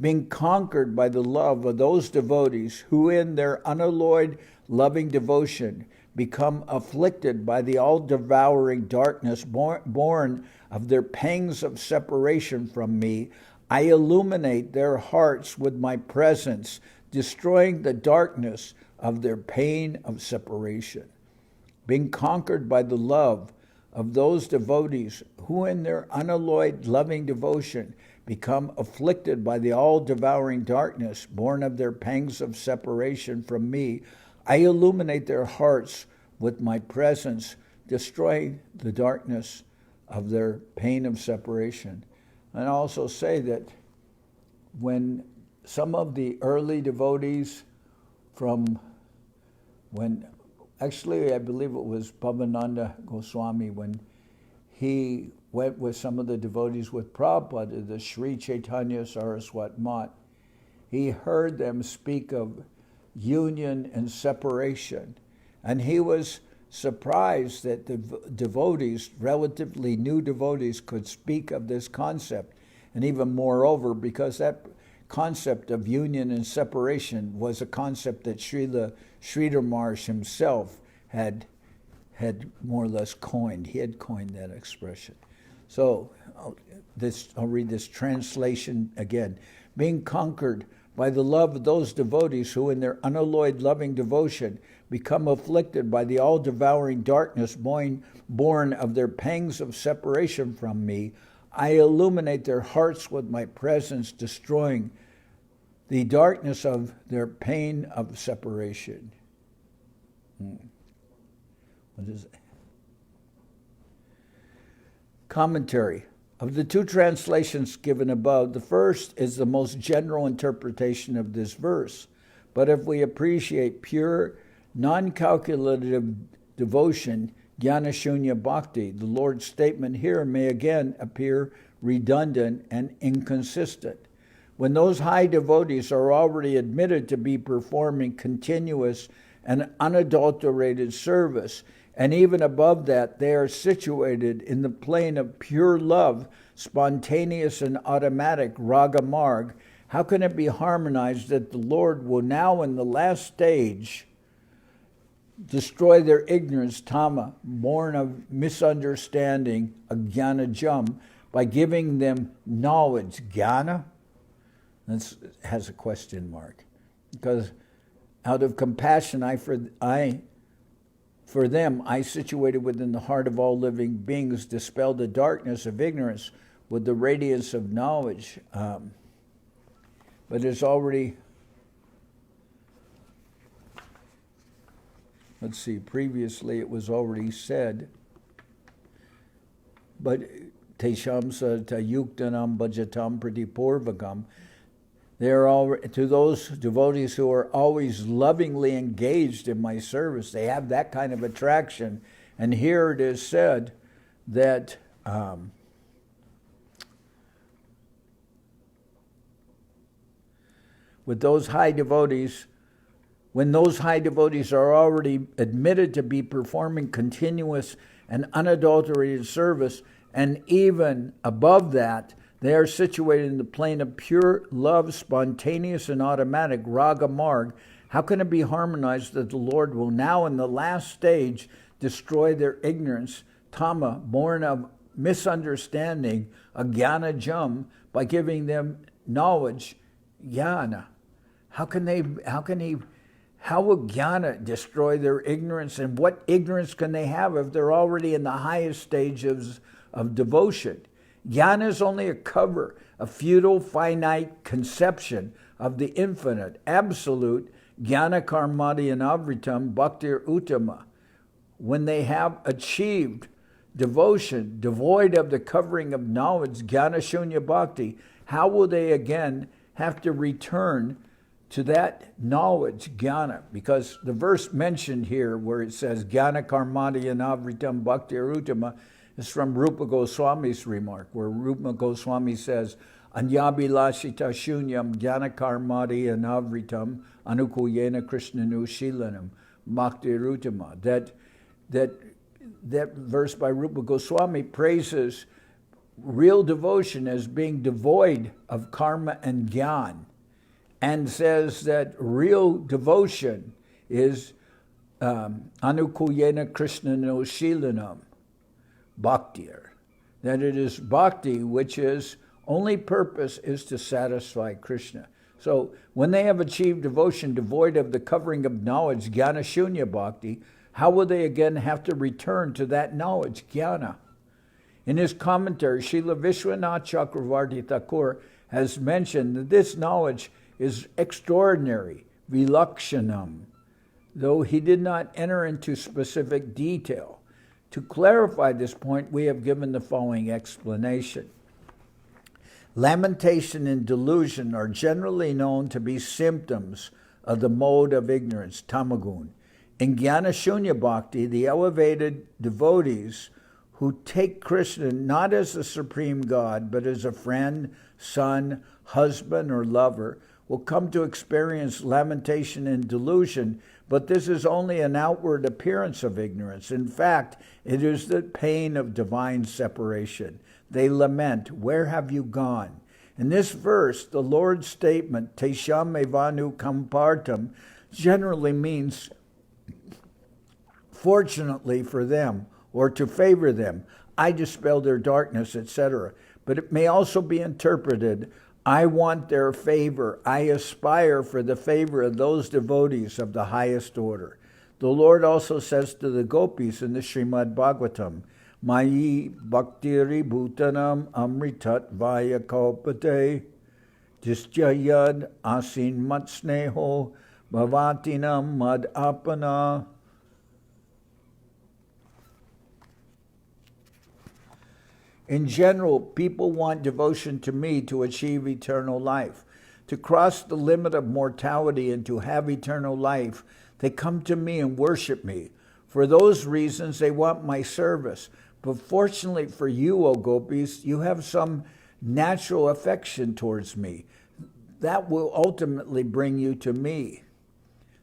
being conquered by the love of those devotees who in their unalloyed loving devotion become afflicted by the all-devouring darkness born of their pangs of separation from me, I illuminate their hearts with my presence, destroying the darkness of their pain of separation. Being conquered by the love of those devotees who in their unalloyed loving devotion become afflicted by the all-devouring darkness born of their pangs of separation from me, I illuminate their hearts with my presence, destroying the darkness of their pain of separation. And I also say that when some of the early devotees actually I believe it was Pavan Goswami, when he went with some of the devotees with Prabhupada, the Sri Chaitanya Saraswat Mat, he heard them speak of union and separation. And he was surprised that the devotees, relatively new devotees, could speak of this concept. And even moreover, because that concept of union and separation was a concept that Srila Sridhar Maharaj himself had more or less coined. He had coined that expression. So I'll read this translation again. Being conquered by the love of those devotees who in their unalloyed loving devotion become afflicted by the all-devouring darkness born of their pangs of separation from me, I illuminate their hearts with my presence, destroying the darkness of their pain of separation. What is it? Commentary. Of the two translations given above, the first is the most general interpretation of this verse. But if we appreciate pure, non-calculative devotion, Jnana-shunya bhakti, the Lord's statement here may again appear redundant and inconsistent. When those high devotees are already admitted to be performing continuous and unadulterated service, and even above that, they are situated in the plane of pure love, spontaneous and automatic raga marg, how can it be harmonized that the Lord will now in the last stage destroy their ignorance, tama, born of misunderstanding, ajnana jam, by giving them knowledge, jnana? This has a question mark. Because out of compassion for them, I situated within the heart of all living beings, dispel the darkness of ignorance with the radiance of knowledge. But it's already, let's see, previously it was already said, but teshamsa tayuktanam bhajatam pratipurvakam, to those devotees who are always lovingly engaged in my service, they have that kind of attraction. And here it is said that with those high devotees, when those high devotees are already admitted to be performing continuous and unadulterated service, and even above that, they are situated in the plane of pure love, spontaneous and automatic, raga marg. How can it be harmonized that the Lord will now in the last stage destroy their ignorance, tama, born of misunderstanding, ajnana jam, by giving them knowledge, jnana? How will jnana destroy their ignorance? And what ignorance can they have if they're already in the highest stages of devotion? Jnana is only a cover, a futile, finite conception of the infinite, absolute, jnana karmadi and avritam bhaktir uttama. When they have achieved devotion, devoid of the covering of knowledge, jnana shunya bhakti, how will they again have to return to that knowledge, jnana? Because the verse mentioned here where it says, jnana karmati anavritam bhakti arutama, is from Rupa Goswami's remark, where Rupa Goswami says, anyabhilashita shunyam jnana karmati anavritam anukuyena krishnanu shilanam bhakti arutama. That verse by Rupa Goswami praises real devotion as being devoid of karma and jnana, and says that real devotion is anukuyena krishnano shilanam bhakti, that it is bhakti which is only purpose is to satisfy Krishna. So when they have achieved devotion devoid of the covering of knowledge, jnana shunya bhakti, how will they again have to return to that knowledge, jnana? In his commentary, Srila Vishwanath Chakravarti Thakur has mentioned that this knowledge is extraordinary, vilakshanam, though he did not enter into specific detail. To clarify this point, we have given the following explanation. Lamentation and delusion are generally known to be symptoms of the mode of ignorance, tamagun. In Jnana Shunya Bhakti, the elevated devotees who take Krishna not as the supreme God, but as a friend, son, husband, or lover, will come to experience lamentation and delusion, but this is only an outward appearance of ignorance. In fact, it is the pain of divine separation. They lament, where have you gone? In this verse, the Lord's statement, Tesham evanu kampartam, generally means fortunately for them, or to favor them. I dispel their darkness, etc. But it may also be interpreted, I want their favor. I aspire for the favor of those devotees of the highest order. The Lord also says to the gopis in the Srimad Bhagavatam, Mayi bhaktiri bhutanam amritat vaya kalpate disjayad asin matsneho bhavatinam mad apana. In general, people want devotion to me to achieve eternal life. To cross the limit of mortality and to have eternal life, they come to me and worship me. For those reasons, they want my service. But fortunately for you, O gopis, you have some natural affection towards me. That will ultimately bring you to me.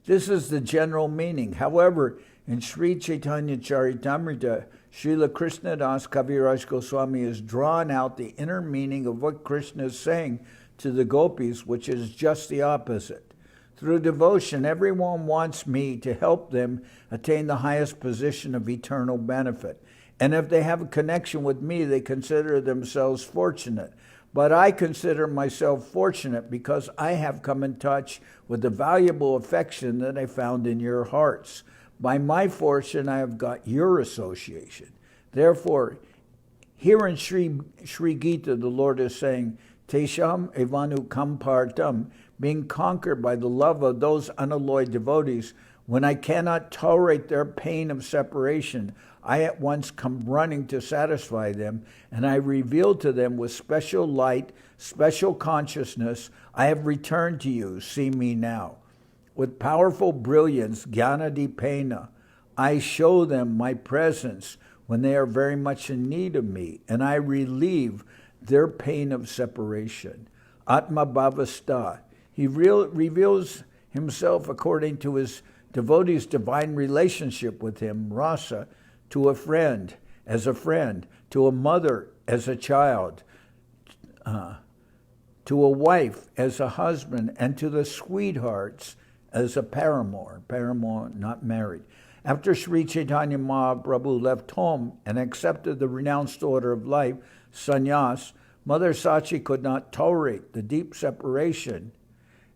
This is the general meaning. However, in Sri Chaitanya Charitamrita, Srila Krishnadas Kaviraj Goswami has drawn out the inner meaning of what Krishna is saying to the gopis, which is just the opposite. Through devotion, everyone wants me to help them attain the highest position of eternal benefit. And if they have a connection with me, they consider themselves fortunate. But I consider myself fortunate because I have come in touch with the valuable affection that I found in your hearts. By my fortune, I have got your association. Therefore, here in Sri Gita, the Lord is saying, Tesham evanu kampartam, being conquered by the love of those unalloyed devotees, when I cannot tolerate their pain of separation, I at once come running to satisfy them, and I reveal to them with special light, special consciousness, I have returned to you, see me now. With powerful brilliance, jnana dipena, I show them my presence when they are very much in need of me, and I relieve their pain of separation. Atma bhavasta, he reveals himself according to his devotee's divine relationship with him, rasa, to a friend, as a friend, to a mother, as a child, to a wife, as a husband, and to the sweethearts, as a paramour not married. After Sri Chaitanya Mahaprabhu left home and accepted the renounced order of life, sannyas, Mother Sachi could not tolerate the deep separation,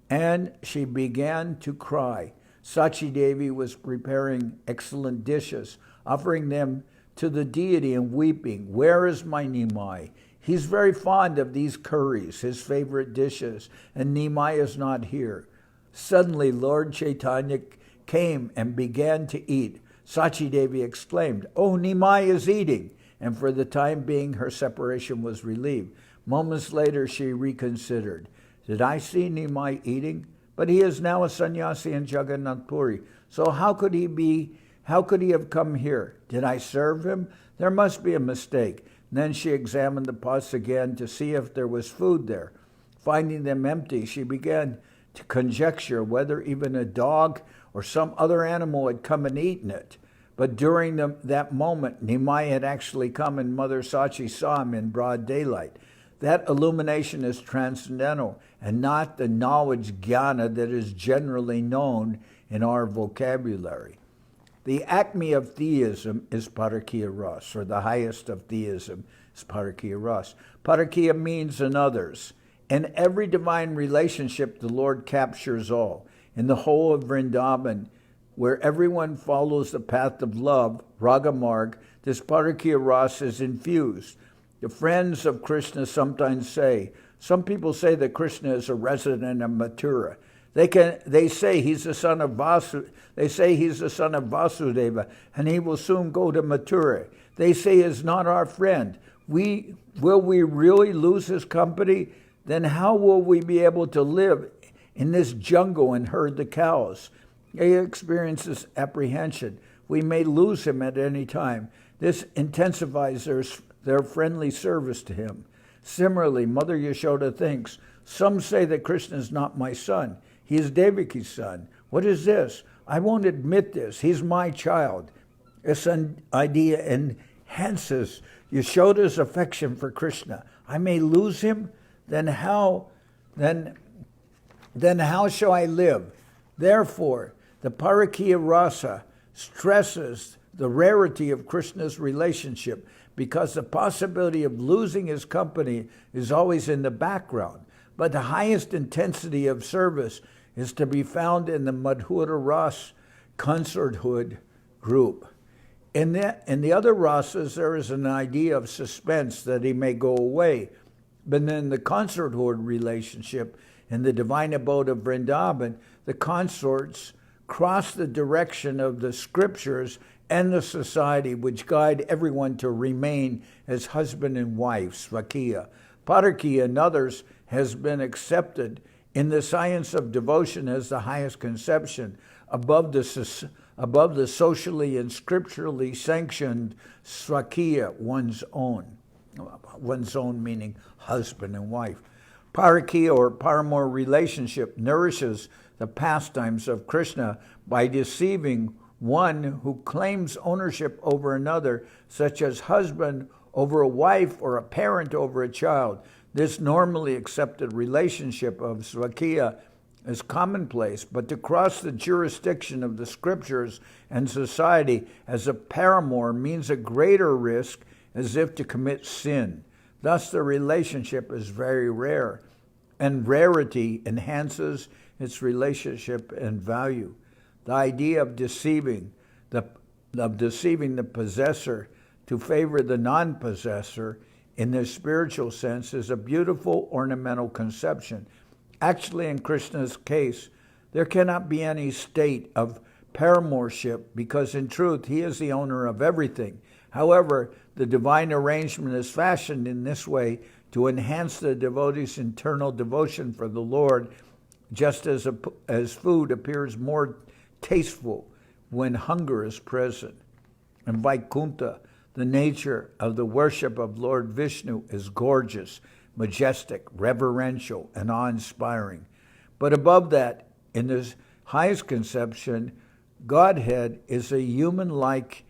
and she began to cry. Sachi Devi was preparing excellent dishes, offering them to the deity and weeping, where is my Nimai? He's very fond of these curries, his favorite dishes, and Nimai is not here. Suddenly, Lord Chaitanya came and began to eat. Sachi Devi exclaimed, Oh, Nimai is eating. and for the time being her separation was relieved. Moments later she reconsidered. Did I see Nimai eating? But he is now a sannyasi in Jagannath Puri. So how could he have come here? Did I serve him? There must be a mistake. Then she examined the pots again to see if there was food there. Finding them empty, she began to conjecture whether even a dog or some other animal had come and eaten it. But during that moment, Nimai had actually come and Mother Sachi saw him in broad daylight. That illumination is transcendental and not the knowledge jnana that is generally known in our vocabulary. The acme of theism is Parakya Ras, or the highest of theism is Parakya Ras. Parakya means in others. In every divine relationship, the Lord captures all. In the whole of Vrindavan, where everyone follows the path of love, Ragamarg, this Parakya Ras is infused. The friends of Krishna sometimes say, some people say that Krishna is a resident of Mathura. They say he's the son of Vasudeva, and he will soon go to Mathura. They say he is not our friend. Will we really lose his company? Then how will we be able to live in this jungle and herd the cows? He experiences apprehension. We may lose him at any time. This intensifies their friendly service to him. Similarly, Mother Yashoda thinks, some say that Krishna is not my son. He is Devaki's son. What is this? I won't admit this. He's my child. This idea enhances Yashoda's affection for Krishna. I may lose him, then how shall I live? Therefore, the Parakya Rasa stresses the rarity of Krishna's relationship because the possibility of losing his company is always in the background. But the highest intensity of service is to be found in the Madhura Ras consorthood group. In the other rasas, there is an idea of suspense that he may go away. But in the consorthood relationship, in the divine abode of Vrindavan, the consorts cross the direction of the scriptures and the society which guide everyone to remain as husband and wife, Svakiya. Parakya and others has been accepted in the science of devotion as the highest conception, above the socially and scripturally sanctioned Svakiya, one's own meaning husband and wife. Parakya or paramour relationship nourishes the pastimes of Krishna by deceiving one who claims ownership over another, such as husband over a wife or a parent over a child. This normally accepted relationship of Svakiya is commonplace, but to cross the jurisdiction of the scriptures and society as a paramour means a greater risk, as if to commit sin. Thus the relationship is very rare, and rarity enhances its relationship and value. The idea of deceiving the possessor to favor the non-possessor in the spiritual sense is a beautiful ornamental conception. Actually, in Krishna's case, there cannot be any state of paramourship because in truth he is the owner of everything. However, the divine arrangement is fashioned in this way to enhance the devotee's internal devotion for the Lord, just as food appears more tasteful when hunger is present. In Vaikuntha, the nature of the worship of Lord Vishnu is gorgeous, majestic, reverential, and awe-inspiring. But above that, in this highest conception, Godhead is human-like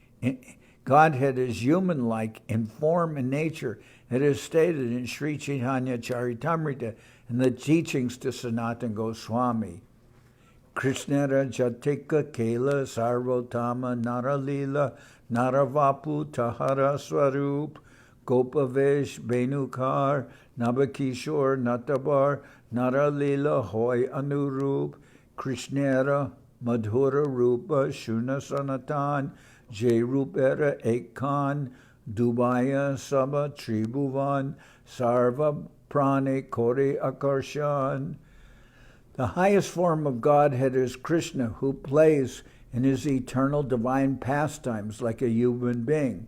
in form and nature. It is stated in Sri Chaitanya Charitamrita in the teachings to Sanatana Goswami. Krishnara Jatika Kela Sarvotama Naralila Naravapu Tahara Swarup Gopavesh Benukar Nabakishore Natabar Naralila Hoy Anurup Krishnara Madhura Rupa Shuna Sanatan Jai Rupera Ekan Dubaya Saba Tribhuvan Sarva Prane Kore Akarshan. The highest form of Godhead is Krishna, who plays in his eternal divine pastimes like a human being.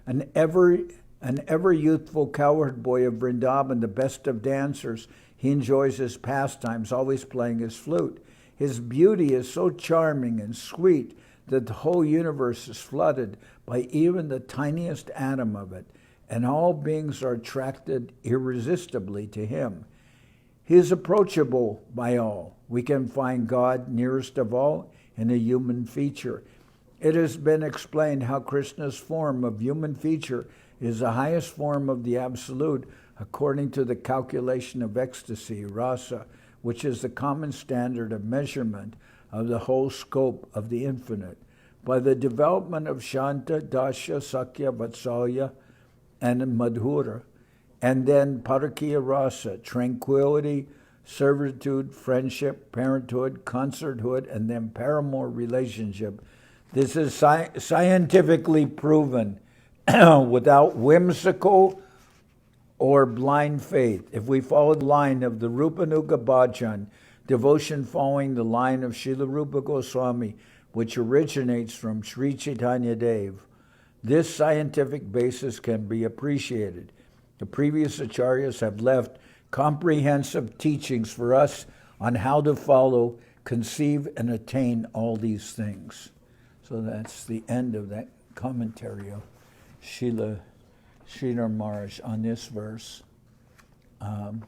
An ever youthful cowherd boy of Vrindavan, the best of dancers, he enjoys his pastimes, always playing his flute. His beauty is so charming and sweet that the whole universe is flooded by even the tiniest atom of it, and all beings are attracted irresistibly to him. He is approachable by all. We can find God nearest of all in a human feature. It has been explained how Krishna's form of human feature is the highest form of the Absolute according to the calculation of ecstasy, rasa, which is the common standard of measurement of the whole scope of the infinite. By the development of Shanta, Dasya, Sakya, Vatsalya, and Madhura, and then Parakya Rasa, tranquility, servitude, friendship, parenthood, concerthood, and then paramour relationship. This is scientifically proven without whimsical or blind faith. If we follow the line of the Rupanuga Bhajan, devotion following the line of Srila Rupa Goswami, which originates from Sri Chaitanya Dev, this scientific basis can be appreciated. The previous acharyas have left comprehensive teachings for us on how to follow, conceive, and attain all these things. So that's the end of that commentary of Srila Maharaj on this verse. Tesham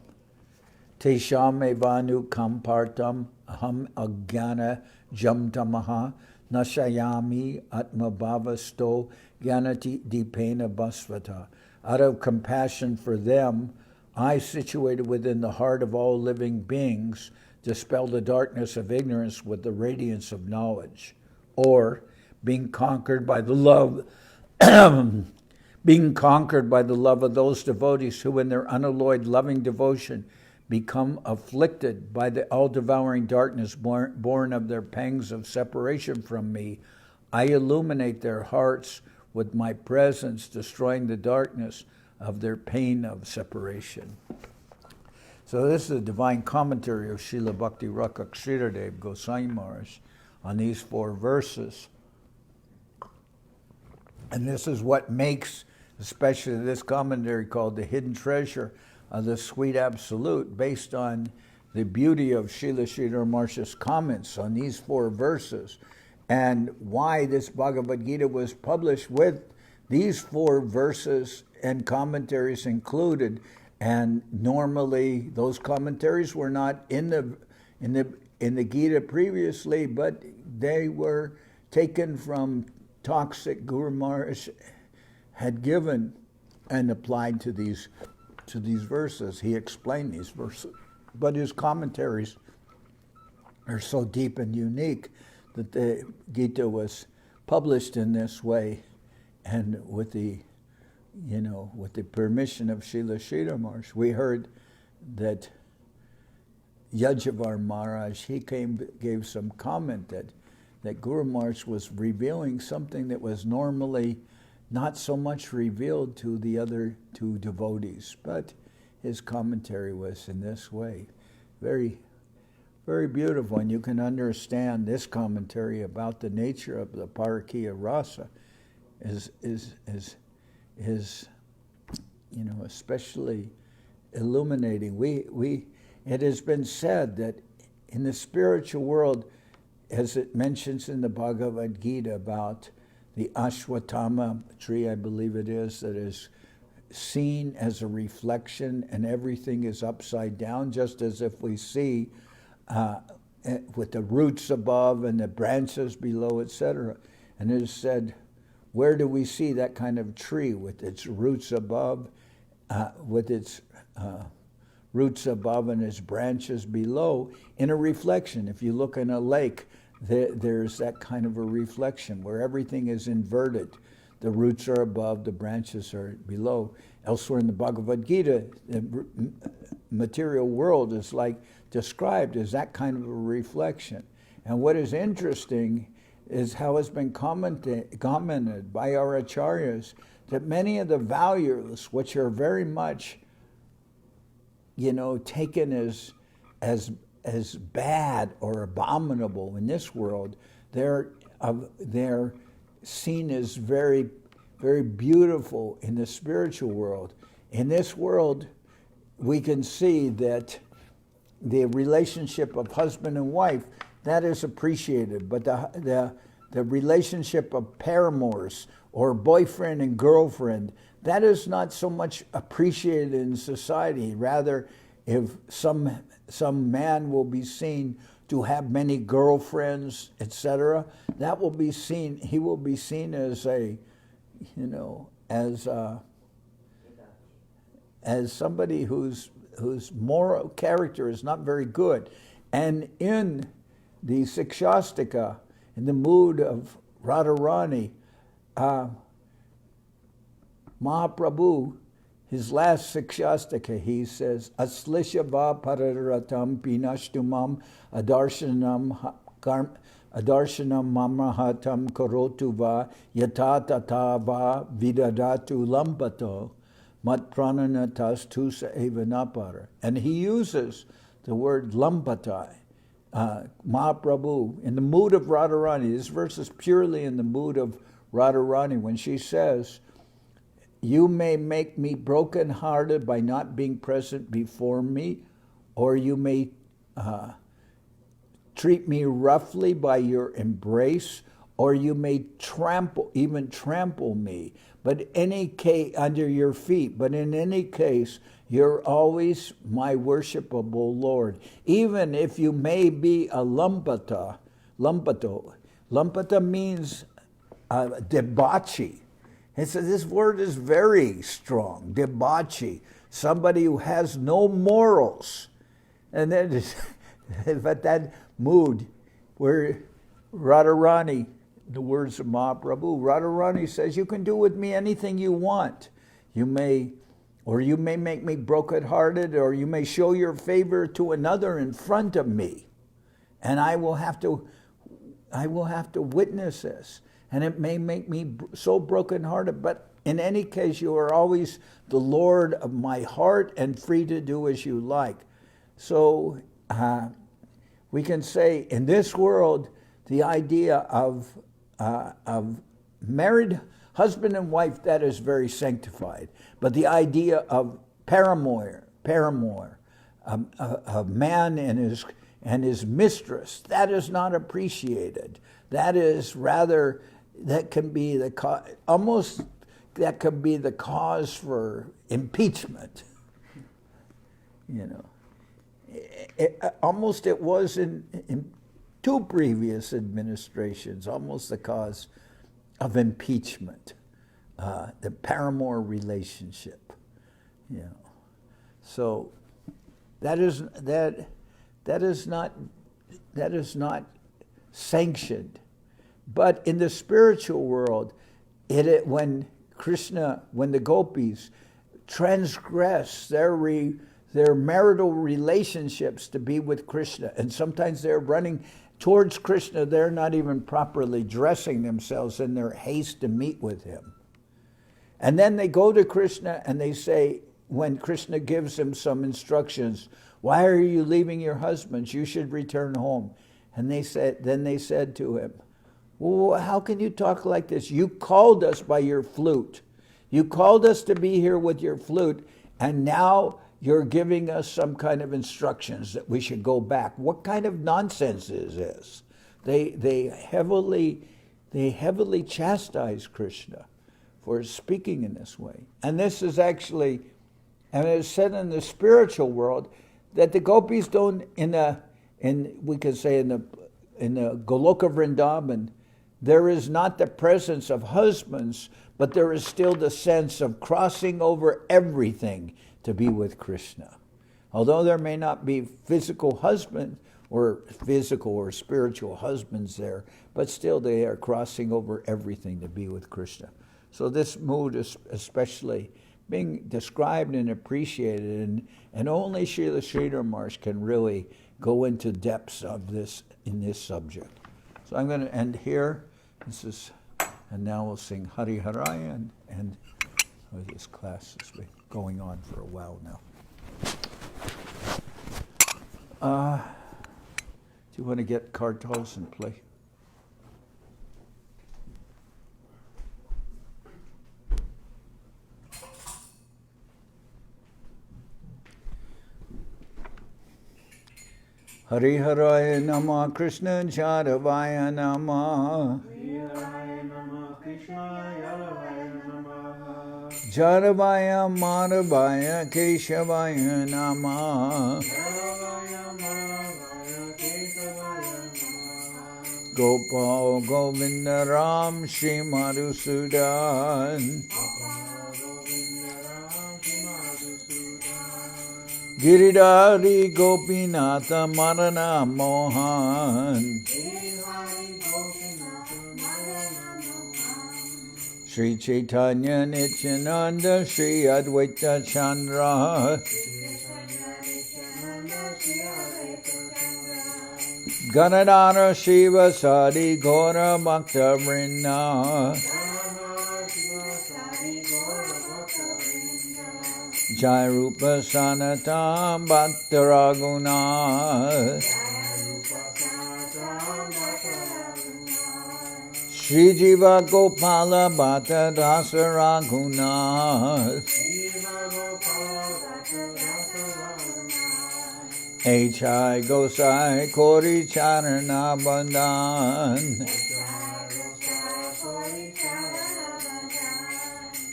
evanu kampartam aham agyana jamtamaha nashayami atmabhavasto gyanati dipena basvata. Out of compassion for them, I, situated within the heart of all living beings, dispel the darkness of ignorance with the radiance of knowledge. Or, being conquered by the love of those devotees who in their unalloyed loving devotion become afflicted by the all-devouring darkness born of their pangs of separation from me, I illuminate their hearts with my presence, destroying the darkness of their pain of separation. So this is a divine commentary of Srila Bhakti Rakshak Sridhar Dev-Goswami Maharaj on these 4 verses. And this is what makes, especially this commentary called The Hidden Treasure of the Sweet Absolute, based on the beauty of Srila Sridhar Maharaj's comments on these 4 verses, and why this Bhagavad-gita was published with these 4 verses and commentaries included. And normally those commentaries were not in the Gita previously, but they were taken from talks that Guru Maharaj had given and applied to these verses. He explained these verses, but his commentaries are so deep and unique that the Gita was published in this way, and with the permission of Srila Sridhar Maharaj. We heard that Yajavar Maharaj, he gave some comment that Guru Maharaj was revealing something that was normally not so much revealed to the other 2 devotees, but his commentary was in this way. Very, very beautiful, and you can understand this commentary about the nature of the Parakya Rasa is especially illuminating. It has been said that in the spiritual world, as it mentions in the Bhagavad-gita about the Ashwatthama tree, I believe it is, that is seen as a reflection and everything is upside down, just as if we see with the roots above and the branches below, etc. And it is said, where do we see that kind of tree with its roots above, and its branches below? In a reflection, if you look in a lake, there's that kind of a reflection where everything is inverted. The roots are above, the branches are below. Elsewhere in the Bhagavad-gita, the material world is described as that kind of a reflection. And what is interesting is how it's been commented by our acharyas that many of the values, which are very much, taken as bad or abominable in this world, they're seen as very very beautiful in the spiritual world. In this world, we can see that the relationship of husband and wife, that is appreciated, but the relationship of paramours or boyfriend and girlfriend, that is not so much appreciated in society. Rather, if some man will be seen to have many girlfriends, etc., that will be seen, he will be seen as a, as somebody whose moral character is not very good. And in the Sikshastika, in the mood of Radharani, Mahaprabhu, his last Sikshastika, he says, Aslishya va pararatam pinashtumam adarshanam mamahatam karotu va yatatata va vidadatu lampato mat prananatas tusa evanapara. And he uses the word lampatai. Mahaprabhu, in the mood of Radharani, this verse is purely in the mood of Radharani, when she says, you may make me broken-hearted by not being present before me, or you may treat me roughly by your embrace, or you may trample me, but any case under your feet. But in any case, you're always my worshipable Lord. Even if you may be a lampato. Lampata means debauchee. And so this word is very strong, debauchee, somebody who has no morals. And then, but that mood where Radharani, the words of Mahaprabhu, Radharani says, you can do with me anything you want. You may make me broken-hearted, or you may show your favor to another in front of me. And I will have to witness this. And it may make me so brokenhearted, but in any case, you are always the Lord of my heart and free to do as you like. So we can say in this world, the idea of married husband and wife, that is very sanctified. But the idea of paramour, a man and his mistress, that is not appreciated. That is rather, that can be the cause for impeachment. It was in two previous administrations, almost the cause of impeachment, the paramour relationship. So that is not sanctioned. But in the spiritual world, when the gopis transgress their marital relationships to be with Krishna, and sometimes they're running towards Krishna, they're not even properly dressing themselves in their haste to meet with him. And then they go to Krishna and they say, when Krishna gives them some instructions, why are you leaving your husbands? You should return home. And they said to him, well, how can you talk like this? You called us by your flute. You called us to be here with your flute, and now you're giving us some kind of instructions that we should go back. What kind of nonsense is this? They heavily chastise Krishna for speaking in this way. And this is actually, and it's said in the spiritual world that the gopis don't, we could say in the Goloka Vrindavan, there is not the presence of husbands, but there is still the sense of crossing over everything to be with Krishna. Although there may not be physical or spiritual husbands there, but still they are crossing over everything to be with Krishna. So this mood is especially being described and appreciated, and only Srila Sridhar Maharaj can really go into depths of this in this subject. So I'm going to end here. And now we'll sing Hari Haraya, and this class has been going on for a while now. Do you want to get kartals and play? Hariharaya Nama Krishna Jadavaya Nama Hriraya Namah Krishna Yalavaya Namah Jadavaya Madhavaya Keshavaya Nama Yalavaya Madhavaya Kesavaya Namah Gopal Govinda Ram Shri Madhusudan Giridhari Gopinatha Marana Mohan Sri Chaitanya Nityananda Sri Advaita Chandra Ganadhara Shiva Sadi Gora Bhakta Vrinda Jai Rupa Sanatam Bhakta Raguna Shri Jiva Gopala Bhatta Dasa Raguna H.I. Gosai Kori Charana Bandhan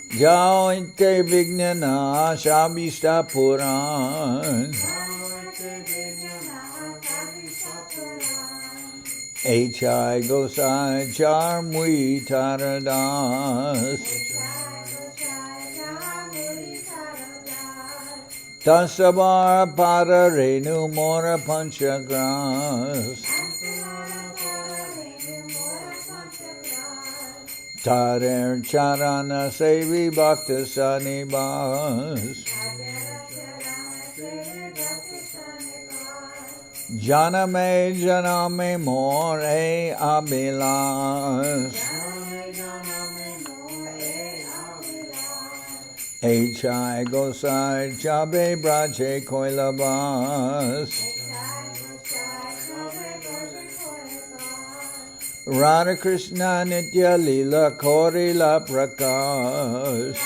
Jao Ite Vignana Shabishta Puran H.I. Gosai Charmui Taradas Tasabar Pada Renu Mora Panchagras Tarer Charana Sevi Bhakta Sanibas Janame More Abilas H.I. Gosai Chabe Braje Koilabas Radha Krishna Nitya Lila Korila Prakash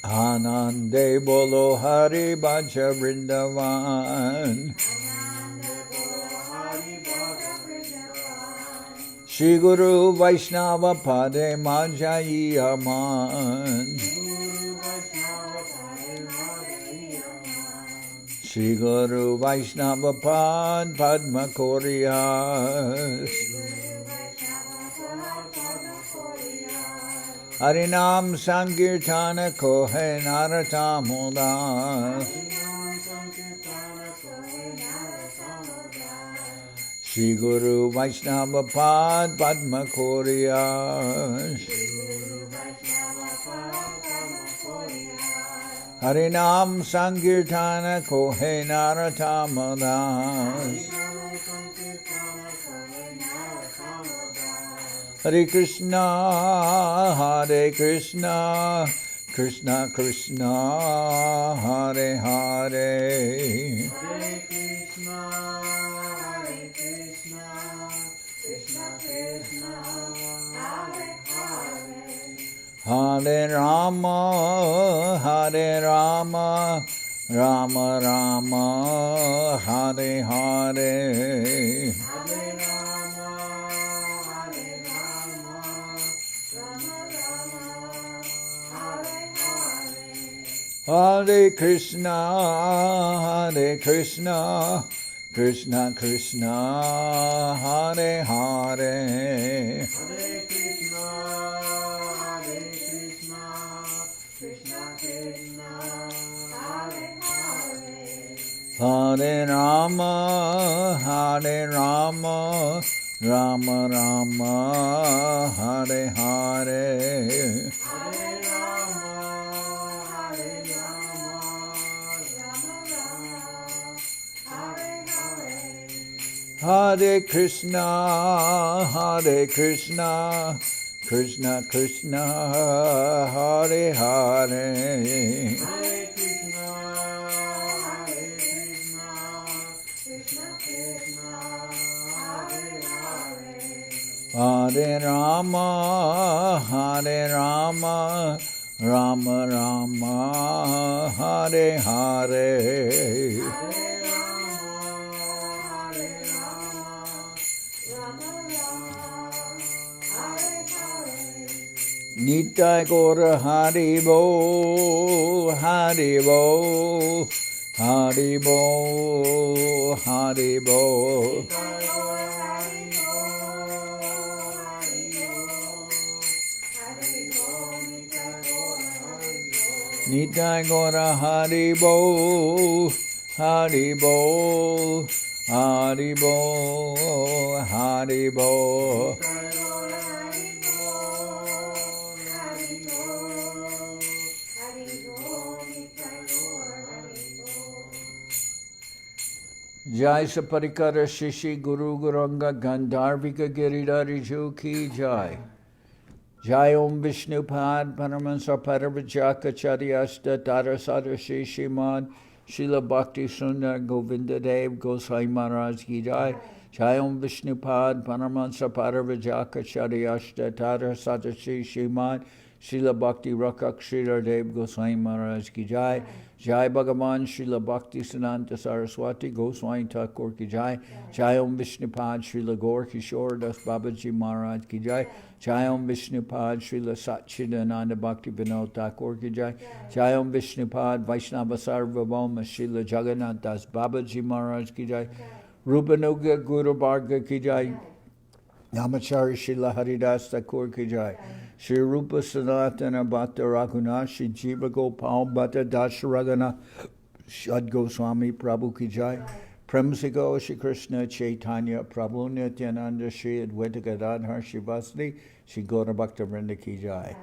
Anande Bolo Hari Bhaja Vrindavan Shri Guru Vaishnava Pade Majayi Aman Shri Guru Vaishnava Pad Padma Koriyas Harinam Sankirtana Kohe Naratamudas Shri Guru Vaishnava Pad Padma Koriyas Harinam Sankirtana Kohe Naratamadas Hare Krishna Krishna Krishna Hare Hare Hare Krishna Krishna Krishna Hare Hare Hare Rama Rama Rama Hare Hare Hare Krishna Krishna Krishna Hare Hare Hare Krishna Krishna Krishna Hare Hare Hare Rama Rama Rama Hare Hare Hare Rama Hare Krishna Krishna Krishna Hare Hare Hare Krishna Krishna Krishna Hare Hare Hare Rama Rama Rama, Hare Hare, Nitai Gora Haribo, Haribo, Haribo, Haribo. Nitai Gora Haribo, Haribo, Haribo, Haribo. Jai Saparikara Shishi Guru Guranga Gandharvika Giridhari Ki Jai. Jai Om Vishnu Pad Paramansa Paravajaka Charyasta Tarasada Shishimad Srila Bhakti Sundar Govinda Dev Goswami Maharaj Ki Jai. Jai Om Vishnu Pad Paramansa Paravajaka Charyasta Tarasada Shishimad Srila Bhakti Rakshak Sridhar Dev Goswami Maharaj Ki Jai. Jai Bhagavan Srila Bhakti Siddhanta Saraswati Goswami Thakur Ki Jai. Jai Om Vishnupad Srila Gaur Kishore Das Babaji Maharaj Ki Jai. Jai Om Vishnupad Srila Satchidananda Bhakti Vinod Thakur Ki Jai. Jai Om Vishnupad Vaishnava Sarvabhauma Srila Jagannath Das Babaji Maharaj Ki Jai. Rupanuga Guru Bharga Ki Jai. Namachari Srila Haridas Thakur Ki Jai. Shri Rupa Sanatana Bhatta Raghuna Shri Jiva Gopal Bhatta Dasharagana Shad Goswami Prabhu Ki Jai. Premsigo Shri Krishna Chaitanya Prabhu Nityananda Shri Advaita Gadadhar Shri Vasudeva Shri Gaura Bhakta Vrinda Ki Jai.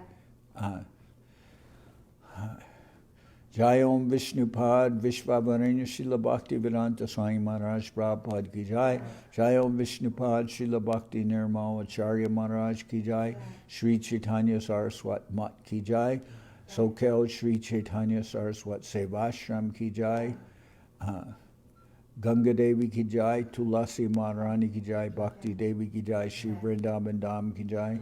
Jai Om Vishnupad Vishvavaranya Srila Bhakti Vedanta Swami Maharaj Prabhupada Ki Jai. Jai Om Vishnupad Srila Bhakti Nirmal Acharya Maharaj Ki Jai. Sri Chaitanya Saraswat Mat Ki Jai. Soquel Sri Chaitanya Saraswat Seva Ashram Ki Jai. Ganga Devi Ki Jai. Tulasi Maharani Ki Jai. Bhakti Devi Ki Jai. Shri Vrindavan Dham Ki Jai.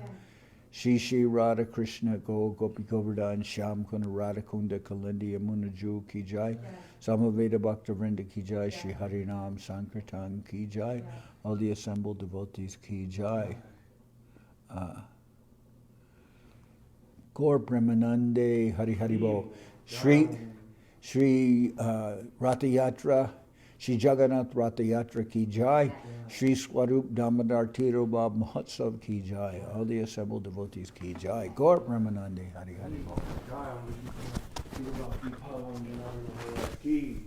Shri Radha Krishna Go Gopi Govardhan Shyam Kunda Radha Kunda Kalindi Yamuna Ju Ki Jai. Samaveda Bhakta Vrinda Ki Jai. Shri Harinam Sankirtan Ki Jai. All the assembled devotees Ki Jai. Gaur Premanande Hari Haribo. Shri Ratha Yatra. Shri Jagannath Ratha Yatra Ki Jai. Shri Swarup Damodar Tirobab Mahotsav Ki Jai. All the assembled devotees Ki Jai. Gaur Premanande Hari Haribo. Jai Om Vishnu Pad Pavan Janardan Ki